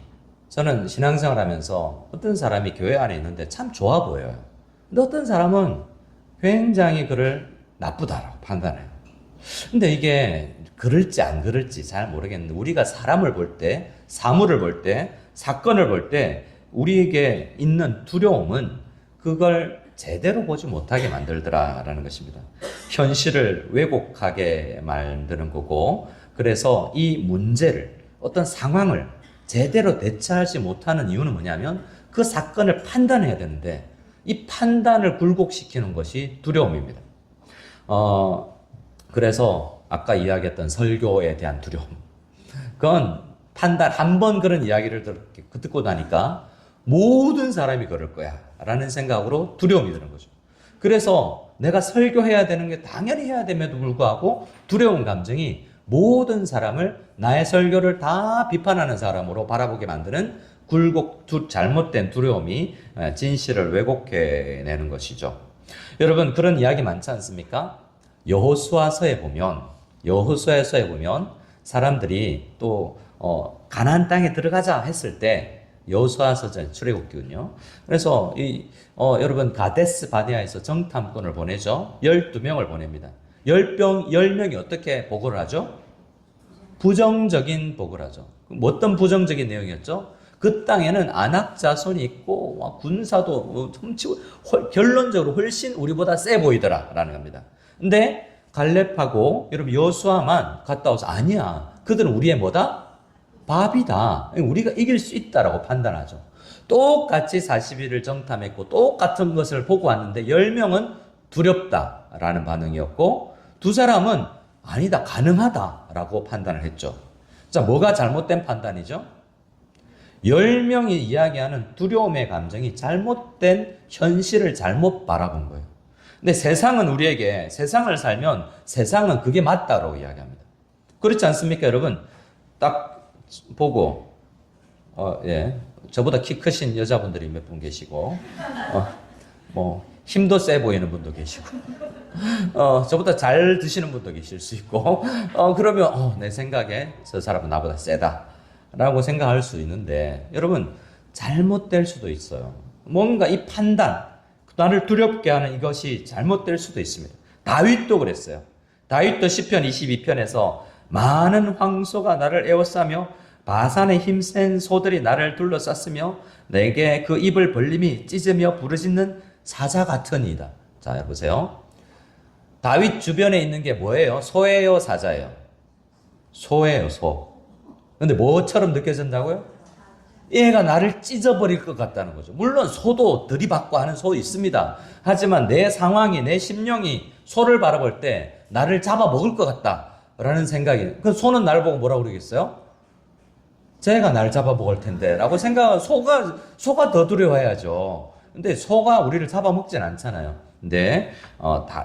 저는 신앙생활 하면서 어떤 사람이 교회 안에 있는데 참 좋아 보여요. 근데 어떤 사람은 굉장히 그를 나쁘다라고 판단해요. 근데 이게 그럴지 안 그럴지 잘 모르겠는데, 우리가 사람을 볼 때, 사물을 볼 때, 사건을 볼 때 우리에게 있는 두려움은 그걸 제대로 보지 못하게 만들더라라는 것입니다. 현실을 왜곡하게 만드는 거고, 그래서 이 문제를, 어떤 상황을 제대로 대처하지 못하는 이유는 뭐냐면 그 사건을 판단해야 되는데 이 판단을 굴곡시키는 것이 두려움입니다. 그래서 아까 이야기했던 설교에 대한 두려움, 그건 판단, 한 번 그런 이야기를 듣고 나니까 모든 사람이 그럴 거야 라는 생각으로 두려움이 드는 거죠. 그래서 내가 설교해야 되는 게 당연히 해야 됨에도 불구하고 두려운 감정이 모든 사람을, 나의 설교를 다 비판하는 사람으로 바라보게 만드는 잘못된 두려움이 진실을 왜곡해내는 것이죠. 여러분, 그런 이야기 많지 않습니까? 여호수아서에 보면 사람들이 또 가나안 땅에 들어가자 했을 때, 여호수아서 출애굽기군요. 그래서 여러분, 가데스 바네아에서 정탐꾼을 보내죠. 12명을 보냅니다. 10명이 어떻게 보고를 하죠? 부정적인 보고를 하죠. 어떤 부정적인 내용이었죠? 그 땅에는 안악 자손이 있고 군사도 훔치고 결론적으로 훨씬 우리보다 세 보이더라 라는 겁니다. 근데 갈렙하고 여러분 여호수아만 갔다 와서 아니야, 그들은 우리의 뭐다? 밥이다. 우리가 이길 수 있다라고 판단하죠. 똑같이 40일을 정탐했고 똑같은 것을 보고 왔는데 10명은 두렵다라는 반응이었고, 두 사람은 아니다, 가능하다라고 판단을 했죠. 자, 뭐가 잘못된 판단이죠? 10명이 이야기하는 두려움의 감정이 잘못된 현실을 잘못 바라본 거예요. 근데 세상을 살면 세상은 그게 맞다라고 이야기합니다. 그렇지 않습니까, 여러분? 딱 보고, 저보다 키 크신 여자분들이 몇 분 계시고, 힘도 세 보이는 분도 계시고, 저보다 잘 드시는 분도 계실 수 있고, 그러면, 내 생각에 저 사람은 나보다 세다라고 생각할 수 있는데, 여러분, 잘못될 수도 있어요. 뭔가 이 판단, 나를 두렵게 하는 이것이 잘못될 수도 있습니다. 다윗도 그랬어요. 다윗도 시편 22편에서 많은 황소가 나를 에워싸며 바산의 힘센 소들이 나를 둘러쌌으며 내게 그 입을 벌림이 찢으며 부르짖는 사자 같으니이다. 자, 보세요. 다윗 주변에 있는 게 뭐예요? 소예요, 사자예요? 소예요, 소. 근데 뭐처럼 느껴진다고요? 얘가 나를 찢어버릴 것 같다는 거죠. 물론 소도 들이받고 하는 소 있습니다. 하지만 내 상황이, 내 심령이 소를 바라볼 때 나를 잡아먹을 것 같다라는 생각이, 그 소는 나를 보고 뭐라고 그러겠어요? 쟤가 나를 잡아먹을 텐데 라고 생각하면 소가 더 두려워해야죠. 근데 소가 우리를 잡아먹진 않잖아요. 근데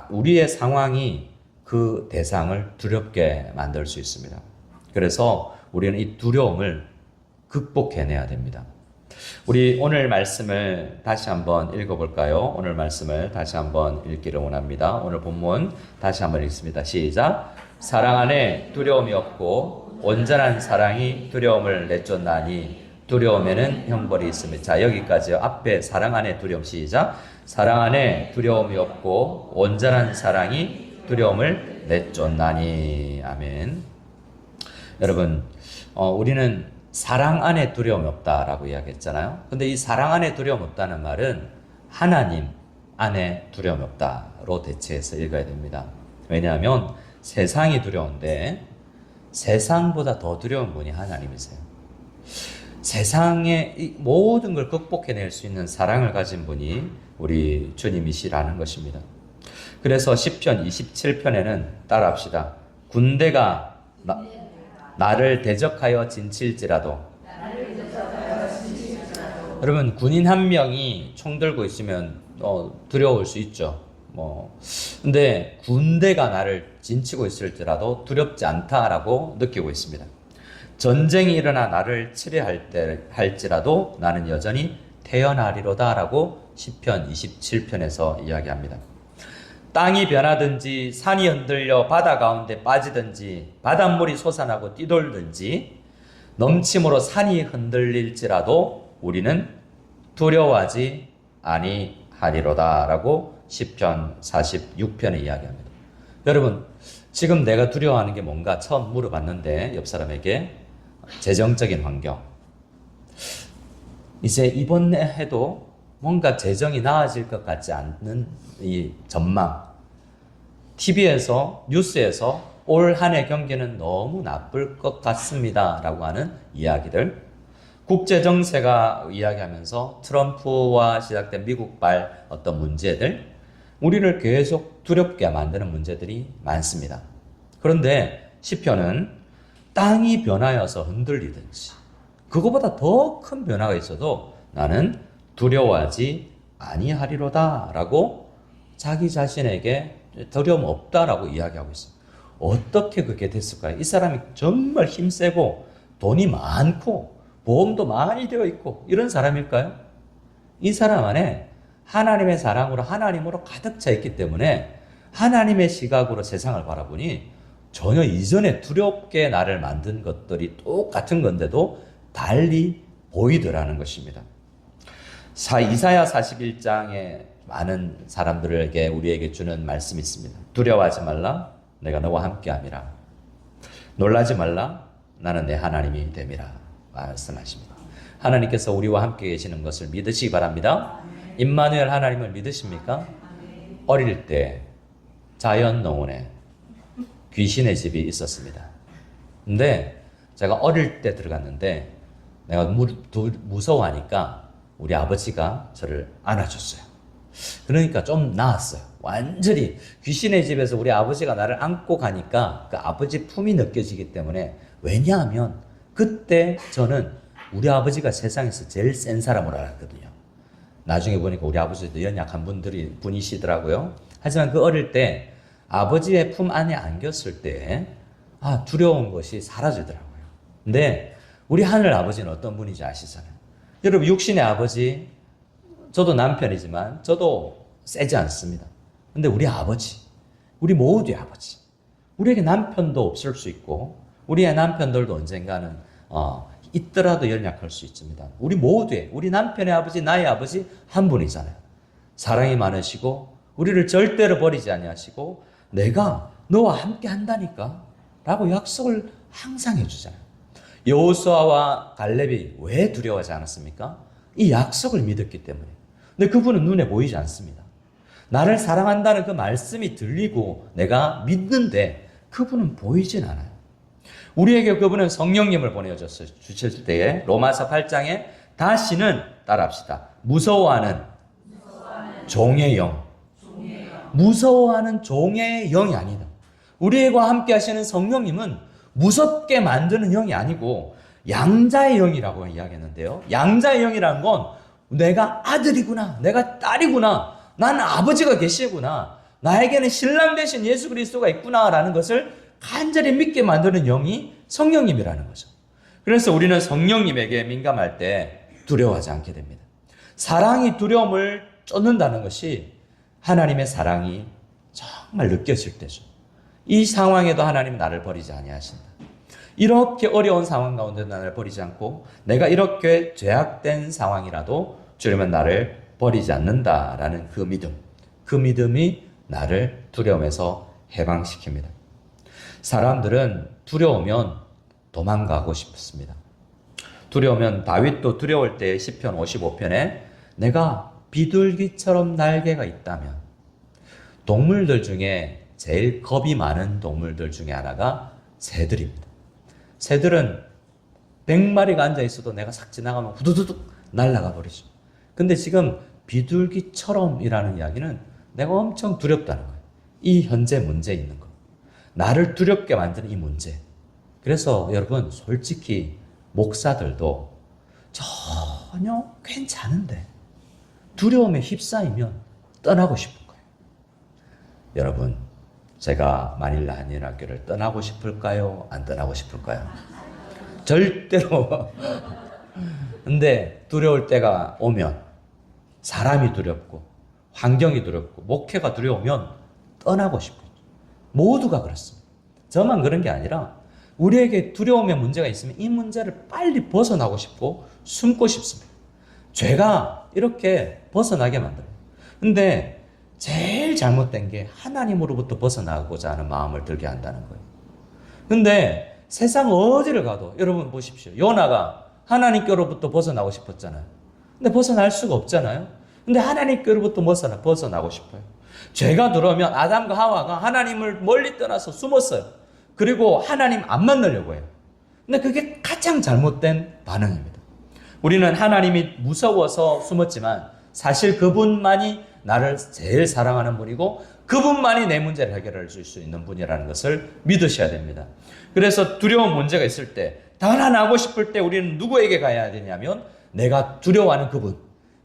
우리의 상황이 그 대상을 두렵게 만들 수 있습니다. 그래서 우리는 이 두려움을 극복해내야 됩니다. 우리 오늘 말씀을 다시 한번 읽어볼까요? 오늘 말씀을 다시 한번 읽기를 원합니다. 오늘 본문 다시 한번 읽습니다. 시작. 사랑 안에 두려움이 없고 온전한 사랑이 두려움을 내쫓나니 두려움에는 형벌이 있습니다. 자, 여기까지요. 앞에 사랑 안에 두려움, 시작. 사랑 안에 두려움이 없고 온전한 사랑이 두려움을 내쫓나니. 아멘. 여러분, 우리는 사랑 안에 두려움이 없다라고 이야기했잖아요. 근데 이 사랑 안에 두려움이 없다는 말은 하나님 안에 두려움이 없다로 대체해서 읽어야 됩니다. 왜냐하면 세상이 두려운데 세상보다 더 두려운 분이 하나님이세요. 세상의 이 모든 걸 극복해낼 수 있는 사랑을 가진 분이 우리 주님이시라는 것입니다. 그래서 시편 27편에는 따라합시다. 군대가 나를 대적하여 진칠지라도. 여러분, 군인 한 명이 총 들고 있으면 두려울 수 있죠. 근데 군대가 나를 진치고 있을지라도 두렵지 않다라고 느끼고 있습니다. 전쟁이 일어나 나를 할지라도 나는 여전히 태어나리로다라고 시편 27편에서 이야기합니다. 땅이 변하든지 산이 흔들려 바다 가운데 빠지든지 바닷물이 솟아나고 뛰돌든지 넘침으로 산이 흔들릴지라도 우리는 두려워하지 아니하리로다라고 시편 46편에 이야기합니다. 여러분, 지금 내가 두려워하는 게 뭔가 처음 물어봤는데 옆 사람에게 재정적인 환경. 이제 이번 해도 뭔가 재정이 나아질 것 같지 않는 이 전망. TV에서, 뉴스에서 올 한 해 경기는 너무 나쁠 것 같습니다. 라고 하는 이야기들. 국제정세가 이야기하면서 트럼프와 시작된 미국발 어떤 문제들. 우리를 계속 두렵게 만드는 문제들이 많습니다. 그런데 시편은 땅이 변하여서 흔들리든지 그거보다 더 큰 변화가 있어도 나는 두려워하지 아니하리로다 라고 자기 자신에게 두려움 없다라고 이야기하고 있어요. 어떻게 그게 됐을까요? 이 사람이 정말 힘세고 돈이 많고 보험도 많이 되어 있고 이런 사람일까요? 이 사람 안에 하나님의 사랑으로 하나님으로 가득 차 있기 때문에 하나님의 시각으로 세상을 바라보니 전혀 이전에 두렵게 나를 만든 것들이 똑같은 건데도 달리 보이더라는 것입니다. 이사야 41장에 많은 사람들에게 우리에게 주는 말씀이 있습니다. 두려워하지 말라, 내가 너와 함께함이라. 놀라지 말라, 나는 내 하나님이 됨이라 말씀하십니다. 하나님께서 우리와 함께 계시는 것을 믿으시기 바랍니다. 임마누엘 하나님을 믿으십니까? 어릴 때 자연농원에 귀신의 집이 있었습니다. 근데 제가 어릴 때 들어갔는데 내가 무서워하니까 우리 아버지가 저를 안아줬어요. 그러니까 좀 나았어요. 완전히 귀신의 집에서 우리 아버지가 나를 안고 가니까 그 아버지 품이 느껴지기 때문에, 왜냐하면 그때 저는 우리 아버지가 세상에서 제일 센 사람으로 알았거든요. 나중에 보니까 우리 아버지도 연약한 분이시더라고요. 하지만 그 어릴 때 아버지의 품 안에 안겼을 때 두려운 것이 사라지더라고요. 근데 우리 하늘 아버지는 어떤 분인지 아시잖아요. 여러분, 육신의 아버지, 저도 남편이지만 저도 세지 않습니다. 근데 우리 아버지, 우리 모두의 아버지, 우리에게 남편도 없을 수 있고 우리의 남편들도 언젠가는 있더라도 연약할 수 있습니다. 우리 모두의, 우리 남편의 아버지, 나의 아버지 한 분이잖아요. 사랑이 많으시고 우리를 절대로 버리지 아니하시고 내가 너와 함께 한다니까 라고 약속을 항상 해주잖아요. 여호수아와 갈렙이 왜 두려워하지 않았습니까? 이 약속을 믿었기 때문에. 근데 그분은 눈에 보이지 않습니다. 나를 사랑한다는 그 말씀이 들리고 내가 믿는데 그분은 보이진 않아요. 우리에게 그분은 성령님을 보내주실 때에 로마서 8장에 다시는 따라합시다. 무서워하는 종의 영. 무서워하는 종의 영이 아니다. 우리와 함께 하시는 성령님은 무섭게 만드는 영이 아니고 양자의 영이라고 이야기했는데요. 양자의 영이라는 건 내가 아들이구나, 내가 딸이구나, 나는 아버지가 계시구나, 나에게는 신랑 되신 예수 그리스도가 있구나라는 것을 간절히 믿게 만드는 영이 성령님이라는 거죠. 그래서 우리는 성령님에게 민감할 때 두려워하지 않게 됩니다. 사랑이 두려움을 쫓는다는 것이 하나님의 사랑이 정말 느껴질 때죠. 이 상황에도 하나님은 나를 버리지 아니하신다. 이렇게 어려운 상황 가운데 나를 버리지 않고 내가 이렇게 죄악된 상황이라도 주님은 나를 버리지 않는다라는 그 믿음, 그 믿음이 나를 두려움에서 해방시킵니다. 사람들은 두려우면 도망가고 싶습니다. 두려우면 다윗도 두려울 때 시편 55편에 내가 비둘기처럼 날개가 있다면, 동물들 중에 제일 겁이 많은 동물들 중에 하나가 새들입니다. 새들은 100마리가 앉아 있어도 내가 싹 지나가면 후두두둑 날아가 버리죠. 근데 지금 비둘기처럼이라는 이야기는 내가 엄청 두렵다는 거예요. 이 현재 문제에 있는 거. 나를 두렵게 만드는 이 문제. 그래서 여러분, 솔직히 목사들도 전혀 괜찮은데 두려움에 휩싸이면 떠나고 싶은 거예요. 여러분, 제가 만일라 한인학교를 떠나고 싶을까요? 안 떠나고 싶을까요? 절대로. 근데 두려울 때가 오면, 사람이 두렵고 환경이 두렵고 목회가 두려우면 떠나고 싶어요. 모두가 그렇습니다. 저만 그런 게 아니라 우리에게 두려움의 문제가 있으면 이 문제를 빨리 벗어나고 싶고 숨고 싶습니다. 죄가 이렇게 벗어나게 만들어요. 근데 제일 잘못된 게 하나님으로부터 벗어나고자 하는 마음을 들게 한다는 거예요. 근데 세상 어디를 가도 여러분 보십시오. 요나가 하나님께로부터 벗어나고 싶었잖아요. 근데 벗어날 수가 없잖아요. 근데 하나님께로부터 벗어나고 싶어요. 죄가 들어오면 아담과 하와가 하나님을 멀리 떠나서 숨었어요. 그리고 하나님 안 만나려고 해요. 근데 그게 가장 잘못된 반응입니다. 우리는 하나님이 무서워서 숨었지만 사실 그분만이 나를 제일 사랑하는 분이고 그분만이 내 문제를 해결할 수 있는 분이라는 것을 믿으셔야 됩니다. 그래서 두려운 문제가 있을 때, 달아나고 싶을 때 우리는 누구에게 가야 되냐면 내가 두려워하는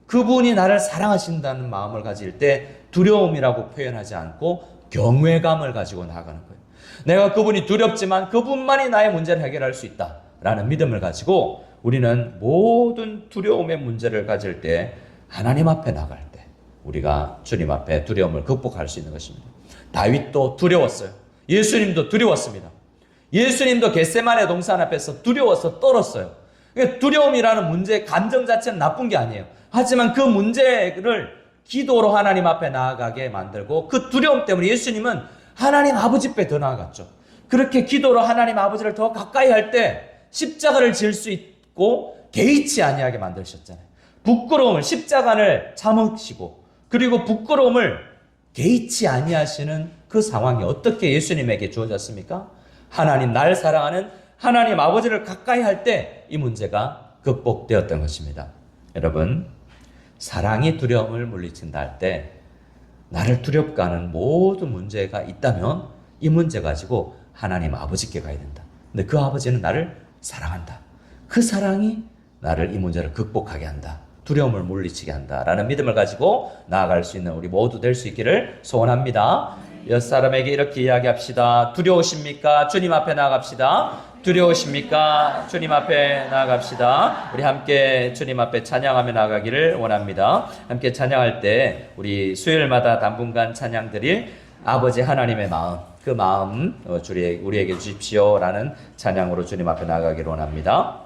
그분이 나를 사랑하신다는 마음을 가질 때 두려움이라고 표현하지 않고 경외감을 가지고 나아가는 거예요. 내가 그분이 두렵지만 그분만이 나의 문제를 해결할 수 있다라는 믿음을 가지고 우리는 모든 두려움의 문제를 가질 때 하나님 앞에 나갈 때 우리가 주님 앞에 두려움을 극복할 수 있는 것입니다. 다윗도 두려웠어요. 예수님도 두려웠습니다. 예수님도 겟세마네 동산 앞에서 두려워서 떨었어요. 두려움이라는 문제, 감정 자체는 나쁜 게 아니에요. 하지만 그 문제를 기도로 하나님 앞에 나아가게 만들고 그 두려움 때문에 예수님은 하나님 아버지 께 더 나아갔죠. 그렇게 기도로 하나님 아버지를 더 가까이 할 때 십자가를 질 수 있고 개의치 아니하게 만드셨잖아요. 부끄러움을, 십자가를 참으시고 그리고 부끄러움을 개의치 아니하시는 그 상황이 어떻게 예수님에게 주어졌습니까? 하나님, 날 사랑하는 하나님 아버지를 가까이 할 때 이 문제가 극복되었던 것입니다. 여러분, 사랑이 두려움을 물리친다 할 때 나를 두렵게 하는 모든 문제가 있다면 이 문제 가지고 하나님 아버지께 가야 된다. 근데 그 아버지는 나를 사랑한다. 그 사랑이 나를 이 문제를 극복하게 한다. 두려움을 물리치게 한다라는 믿음을 가지고 나아갈 수 있는 우리 모두 될 수 있기를 소원합니다. 옆 사람에게 이렇게 이야기합시다. 두려우십니까? 주님 앞에 나아갑시다. 두려우십니까? 주님 앞에 나아갑시다. 우리 함께 주님 앞에 찬양하며 나아가기를 원합니다. 함께 찬양할 때 우리 수요일마다 당분간 찬양 드릴 아버지 하나님의 마음, 그 마음 우리에게 주십시오라는 찬양으로 주님 앞에 나아가기를 원합니다.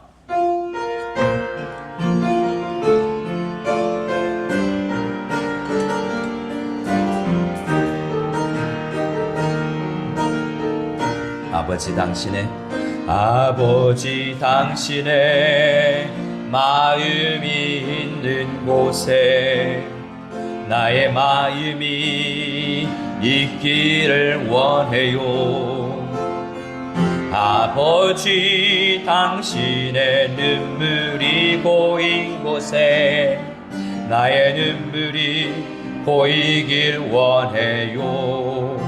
아버지 당신의 마음이 있는 곳에 나의 마음이 있기를 원해요. 아버지 당신의 눈물이 고인 곳에 나의 눈물이 고이길 원해요.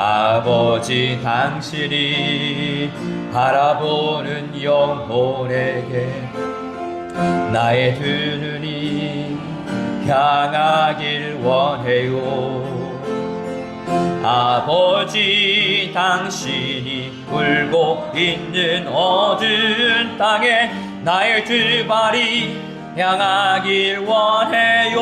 아버지 당신이 바라보는 영혼에게 나의 두 눈이 향하길 원해요. 아버지 당신이 울고 있는 어두운 땅에 나의 두 발이 향하길 원해요.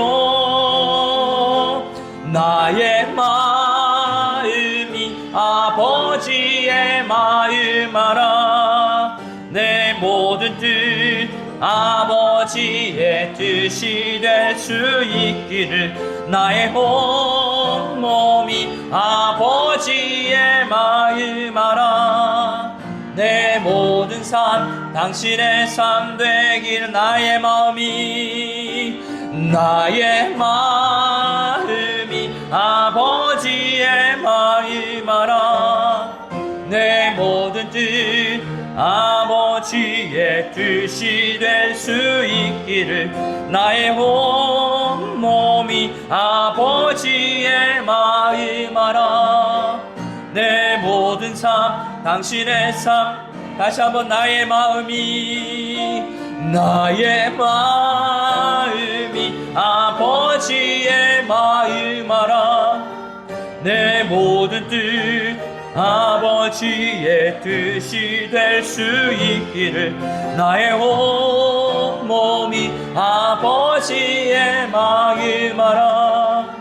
나의 마음이 아버지의 마음 알아. 내 모든 뜻 아버지의 뜻이 될 수 있기를 나의 온 몸이 아버지의 마음 알아. 내 모든 삶 당신의 삶 되길 나의 마음이 아버지의 마음 알아. 내 모든 뜻 아버지의 뜻이 될 수 있기를 나의 온 몸이 아버지의 마음 알아. 내 모든 삶 당신의 삶. 다시 한번 나의 마음이 아버지의 마음 알아. 내 모든 뜻 아버지의 뜻이 될 수 있기를. 나의 온 몸이 아버지의 마음 알아.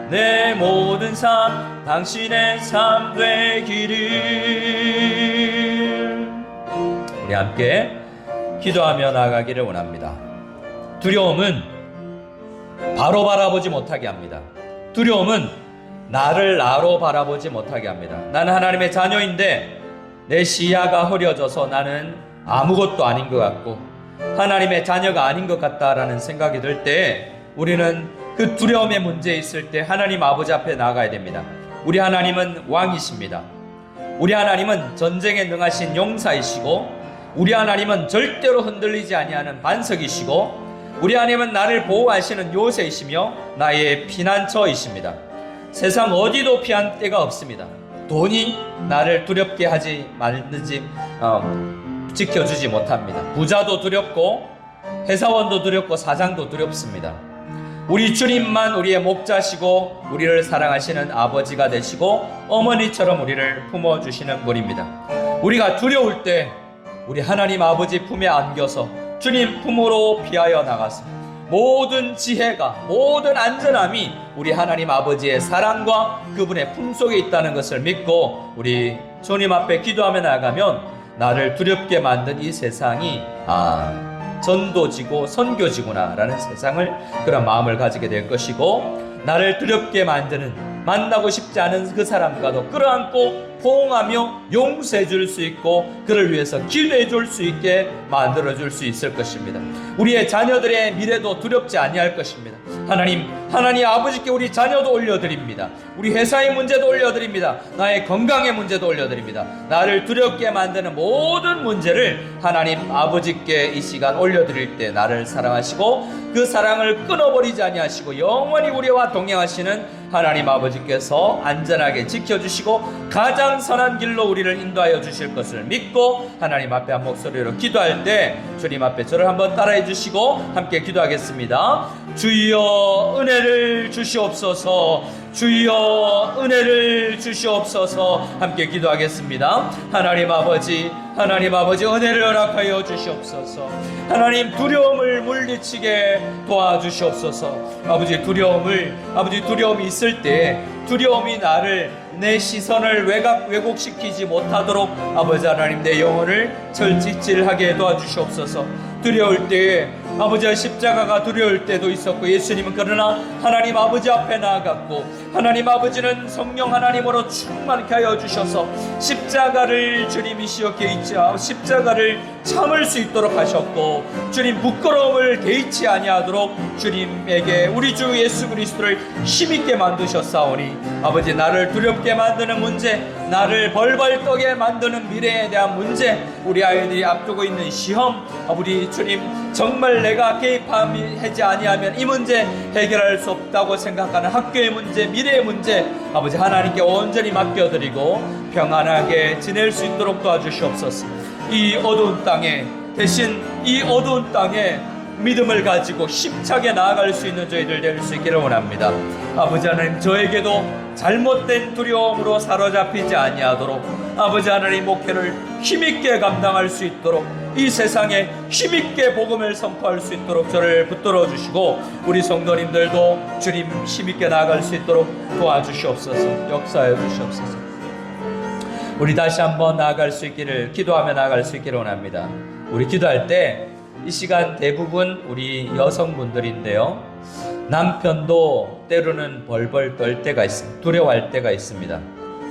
내 모든 삶 당신의 삶 되기를. 우리 함께 기도하며 나아가기를 원합니다. 두려움은 바로 바라보지 못하게 합니다. 두려움은 나를 나로 바라보지 못하게 합니다. 나는 하나님의 자녀인데 내 시야가 흐려져서 나는 아무것도 아닌 것 같고 하나님의 자녀가 아닌 것 같다라는 생각이 들 때 우리는 그 두려움의 문제에 있을 때 하나님 아버지 앞에 나아가야 됩니다. 우리 하나님은 왕이십니다. 우리 하나님은 전쟁에 능하신 용사이시고 우리 하나님은 절대로 흔들리지 아니하는 반석이시고 우리 하나님은 나를 보호하시는 요새이시며 나의 피난처이십니다. 세상 어디도 피한 데가 없습니다. 돈이 나를 두렵게 하지 말든지 지켜주지 못합니다. 부자도 두렵고 회사원도 두렵고 사장도 두렵습니다. 우리 주님만 우리의 목자시고 우리를 사랑하시는 아버지가 되시고 어머니처럼 우리를 품어주시는 분입니다. 우리가 두려울 때 우리 하나님 아버지 품에 안겨서 주님 품으로 피하여 나가서 모든 지혜가 모든 안전함이 우리 하나님 아버지의 사랑과 그분의 품속에 있다는 것을 믿고 우리 주님 앞에 기도하며 나아가면 나를 두렵게 만든 이 세상이 전도지고 선교지구나 라는 세상을 그런 마음을 가지게 될 것이고 나를 두렵게 만드는 만나고 싶지 않은 그 사람과도 끌어안고 포옹하며 용서해 줄 수 있고 그를 위해서 기도해 줄 수 있게 만들어 줄 수 있을 것입니다. 우리의 자녀들의 미래도 두렵지 아니할 것입니다. 하나님 아버지께 우리 자녀도 올려드립니다. 우리 회사의 문제도 올려드립니다. 나의 건강의 문제도 올려드립니다. 나를 두렵게 만드는 모든 문제를 하나님 아버지께 이 시간 올려드릴 때 나를 사랑하시고 그 사랑을 끊어버리지 아니하시고 영원히 우리와 동행하시는 하나님 아버지께서 안전하게 지켜주시고 가장 선한 길로 우리를 인도하여 주실 것을 믿고 하나님 앞에 한 목소리로 기도할 때 주님 앞에 저를 한번 따라해 주시고 함께 기도하겠습니다. 주여 은혜를 주시옵소서. 주여 은혜를 주시옵소서. 함께 기도하겠습니다. 하나님 아버지 은혜를 허락하여 주시옵소서. 하나님 두려움을 물리치게 도와주시옵소서. 아버지 두려움이 있을 때 두려움이 나를 내 시선을 왜곡시키지 못하도록 아버지 하나님 내 영혼을 철직질하게 도와주시옵소서. 두려울 때에 아버지의 십자가가 두려울 때도 있었고 예수님은 그러나 하나님 아버지 앞에 나아갔고 하나님 아버지는 성령 하나님으로 충만케 하여 주셔서 십자가를 주님이시여 개의치 십자가를 참을 수 있도록 하셨고 주님 부끄러움을 개의치 아니하도록 주님에게 우리 주 예수 그리스도를 힘있게 만드셨사오니 아버지 나를 두렵게 만드는 문제 나를 벌벌 떠게 만드는 미래에 대한 문제 우리 아이들이 앞두고 있는 시험 우리 주님 정말 내가 개입하지 아니하면 이 문제 해결할 수 없다고 생각하는 학교의 문제 미래의 문제 아버지 하나님께 온전히 맡겨드리고 평안하게 지낼 수 있도록 도와주시옵소서. 이 어두운 땅에 대신 이 어두운 땅에 믿음을 가지고 힘차게 나아갈 수 있는 저희들 될 수 있기를 원합니다. 아버지 하나님 저에게도 잘못된 두려움으로 사로잡히지 아니하도록 아버지 하나님 목회를 힘있게 감당할 수 있도록 이 세상에 힘있게 복음을 선포할 수 있도록 저를 붙들어 주시고 우리 성도님들도 주님 힘있게 나아갈 수 있도록 도와주시옵소서. 역사해 주시옵소서. 우리 다시 한번 나아갈 수 있기를 기도하며 나아갈 수 있기를 원합니다. 우리 기도할 때 이 시간 대부분 우리 여성분들인데요 남편도 때로는 벌벌 떨 때가 있습니다. 두려워할 때가 있습니다.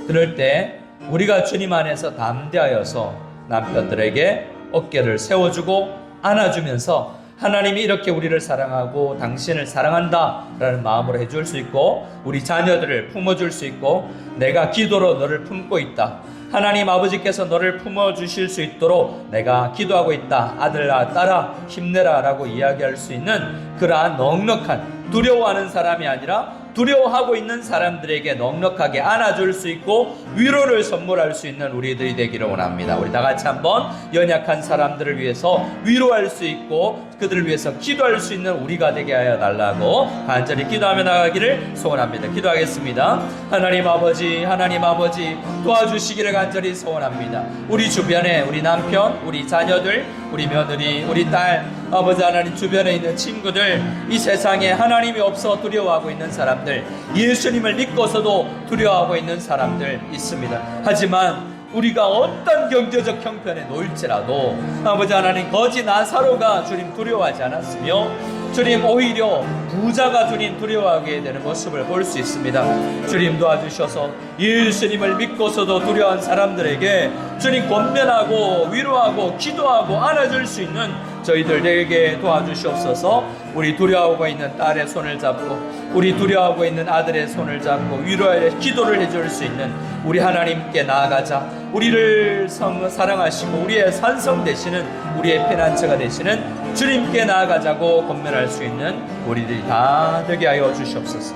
그럴 때 우리가 주님 안에서 담대하여서 남편들에게 어깨를 세워주고 안아주면서 하나님이 이렇게 우리를 사랑하고 당신을 사랑한다 라는 마음으로 해줄 수 있고 우리 자녀들을 품어줄 수 있고 내가 기도로 너를 품고 있다 하나님 아버지께서 너를 품어주실 수 있도록 내가 기도하고 있다 아들아 딸아 힘내라 라고 이야기할 수 있는 그러한 넉넉한 두려워하는 사람이 아니라 두려워하고 있는 사람들에게 넉넉하게 안아줄 수 있고 위로를 선물할 수 있는 우리들이 되기를 원합니다. 우리 다 같이 한번 연약한 사람들을 위해서 위로할 수 있고 그들을 위해서 기도할 수 있는 우리가 되게 하여 달라고 간절히 기도하며 나가기를 소원합니다. 기도하겠습니다. 하나님 아버지 도와주시기를 간절히 소원합니다. 우리 주변에 우리 남편, 우리 자녀들, 우리 며느리, 우리 딸, 아버지 하나님 주변에 있는 친구들, 이 세상에 하나님이 없어 두려워하고 있는 사람들, 예수님을 믿고서도 두려워하고 있는 사람들 있습니다. 하지만 우리가 어떤 경제적 형편에 놓일지라도 아버지 하나님 거지 나사로가 주님 두려워하지 않았으며 주님 오히려 부자가 주님 두려워하게 되는 모습을 볼 수 있습니다. 주님 도와주셔서 예수님을 믿고서도 두려워한 사람들에게 주님 권면하고 위로하고 기도하고 안아줄 수 있는 저희들 되게 도와주시옵소서. 우리 두려워하고 있는 딸의 손을 잡고 우리 두려워하고 있는 아들의 손을 잡고 위로하여 기도를 해줄 수 있는 우리 하나님께 나아가자. 우리를 사랑하시고 우리의 산성 되시는 우리의 피난처가 되시는 주님께 나아가자고 권면할 수 있는 우리들이 다 되게 하여 주시옵소서.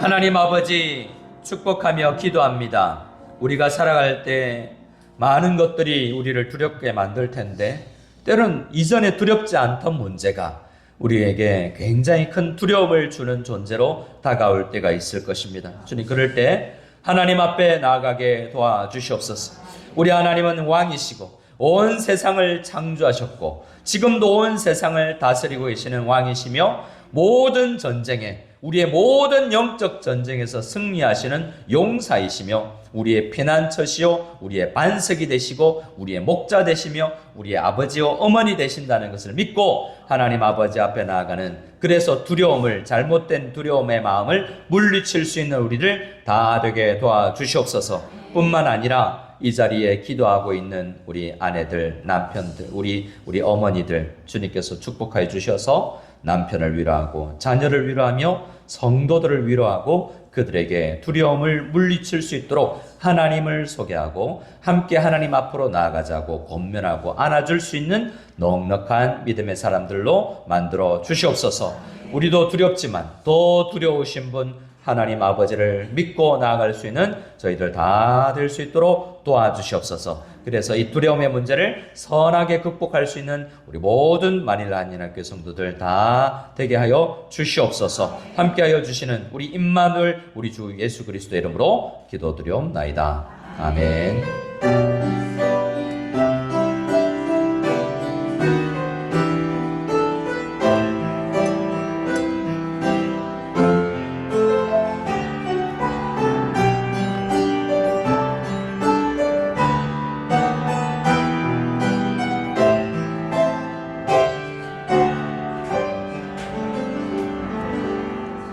하나님 아버지 축복하며 기도합니다. 우리가 살아갈 때 많은 것들이 우리를 두렵게 만들 텐데 때론 이전에 두렵지 않던 문제가 우리에게 굉장히 큰 두려움을 주는 존재로 다가올 때가 있을 것입니다. 주님, 그럴 때 하나님 앞에 나아가게 도와주시옵소서. 우리 하나님은 왕이시고 온 세상을 창조하셨고 지금도 온 세상을 다스리고 계시는 왕이시며 모든 전쟁에 우리의 모든 영적 전쟁에서 승리하시는 용사이시며 우리의 피난처시요 우리의 반석이 되시고 우리의 목자 되시며 우리의 아버지요 어머니 되신다는 것을 믿고 하나님 아버지 앞에 나아가는, 그래서 두려움을, 잘못된 두려움의 마음을 물리칠 수 있는 우리를 다 되게 도와주시옵소서. 뿐만 아니라 이 자리에 기도하고 있는 우리 아내들, 남편들, 우리 어머니들 주님께서 축복하여 주셔서 남편을 위로하고 자녀를 위로하며 성도들을 위로하고 그들에게 두려움을 물리칠 수 있도록 하나님을 소개하고 함께 하나님 앞으로 나아가자고 권면하고 안아줄 수 있는 넉넉한 믿음의 사람들로 만들어 주시옵소서. 우리도 두렵지만 더 두려우신 분 하나님 아버지를 믿고 나아갈 수 있는 저희들 다 될 수 있도록 도와주시옵소서. 그래서 이 두려움의 문제를 선하게 극복할 수 있는 우리 모든 마닐라 한인학교 성도들 다 되게 하여 주시옵소서. 함께하여 주시는 우리 임마누엘 우리 주 예수 그리스도의 이름으로 기도드리옵나이다. 아멘.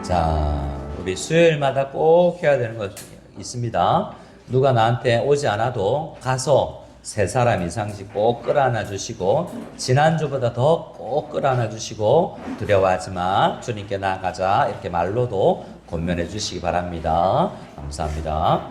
자, 우리 수요일마다 꼭 해야 되는 것 있습니다. 누가 나한테 오지 않아도 가서 3사람 이상씩 꼭 끌어안아 주시고 지난주보다 더 꼭 끌어안아 주시고 두려워하지 마, 주님께 나아가자, 이렇게 말로도 권면해 주시기 바랍니다. 감사합니다.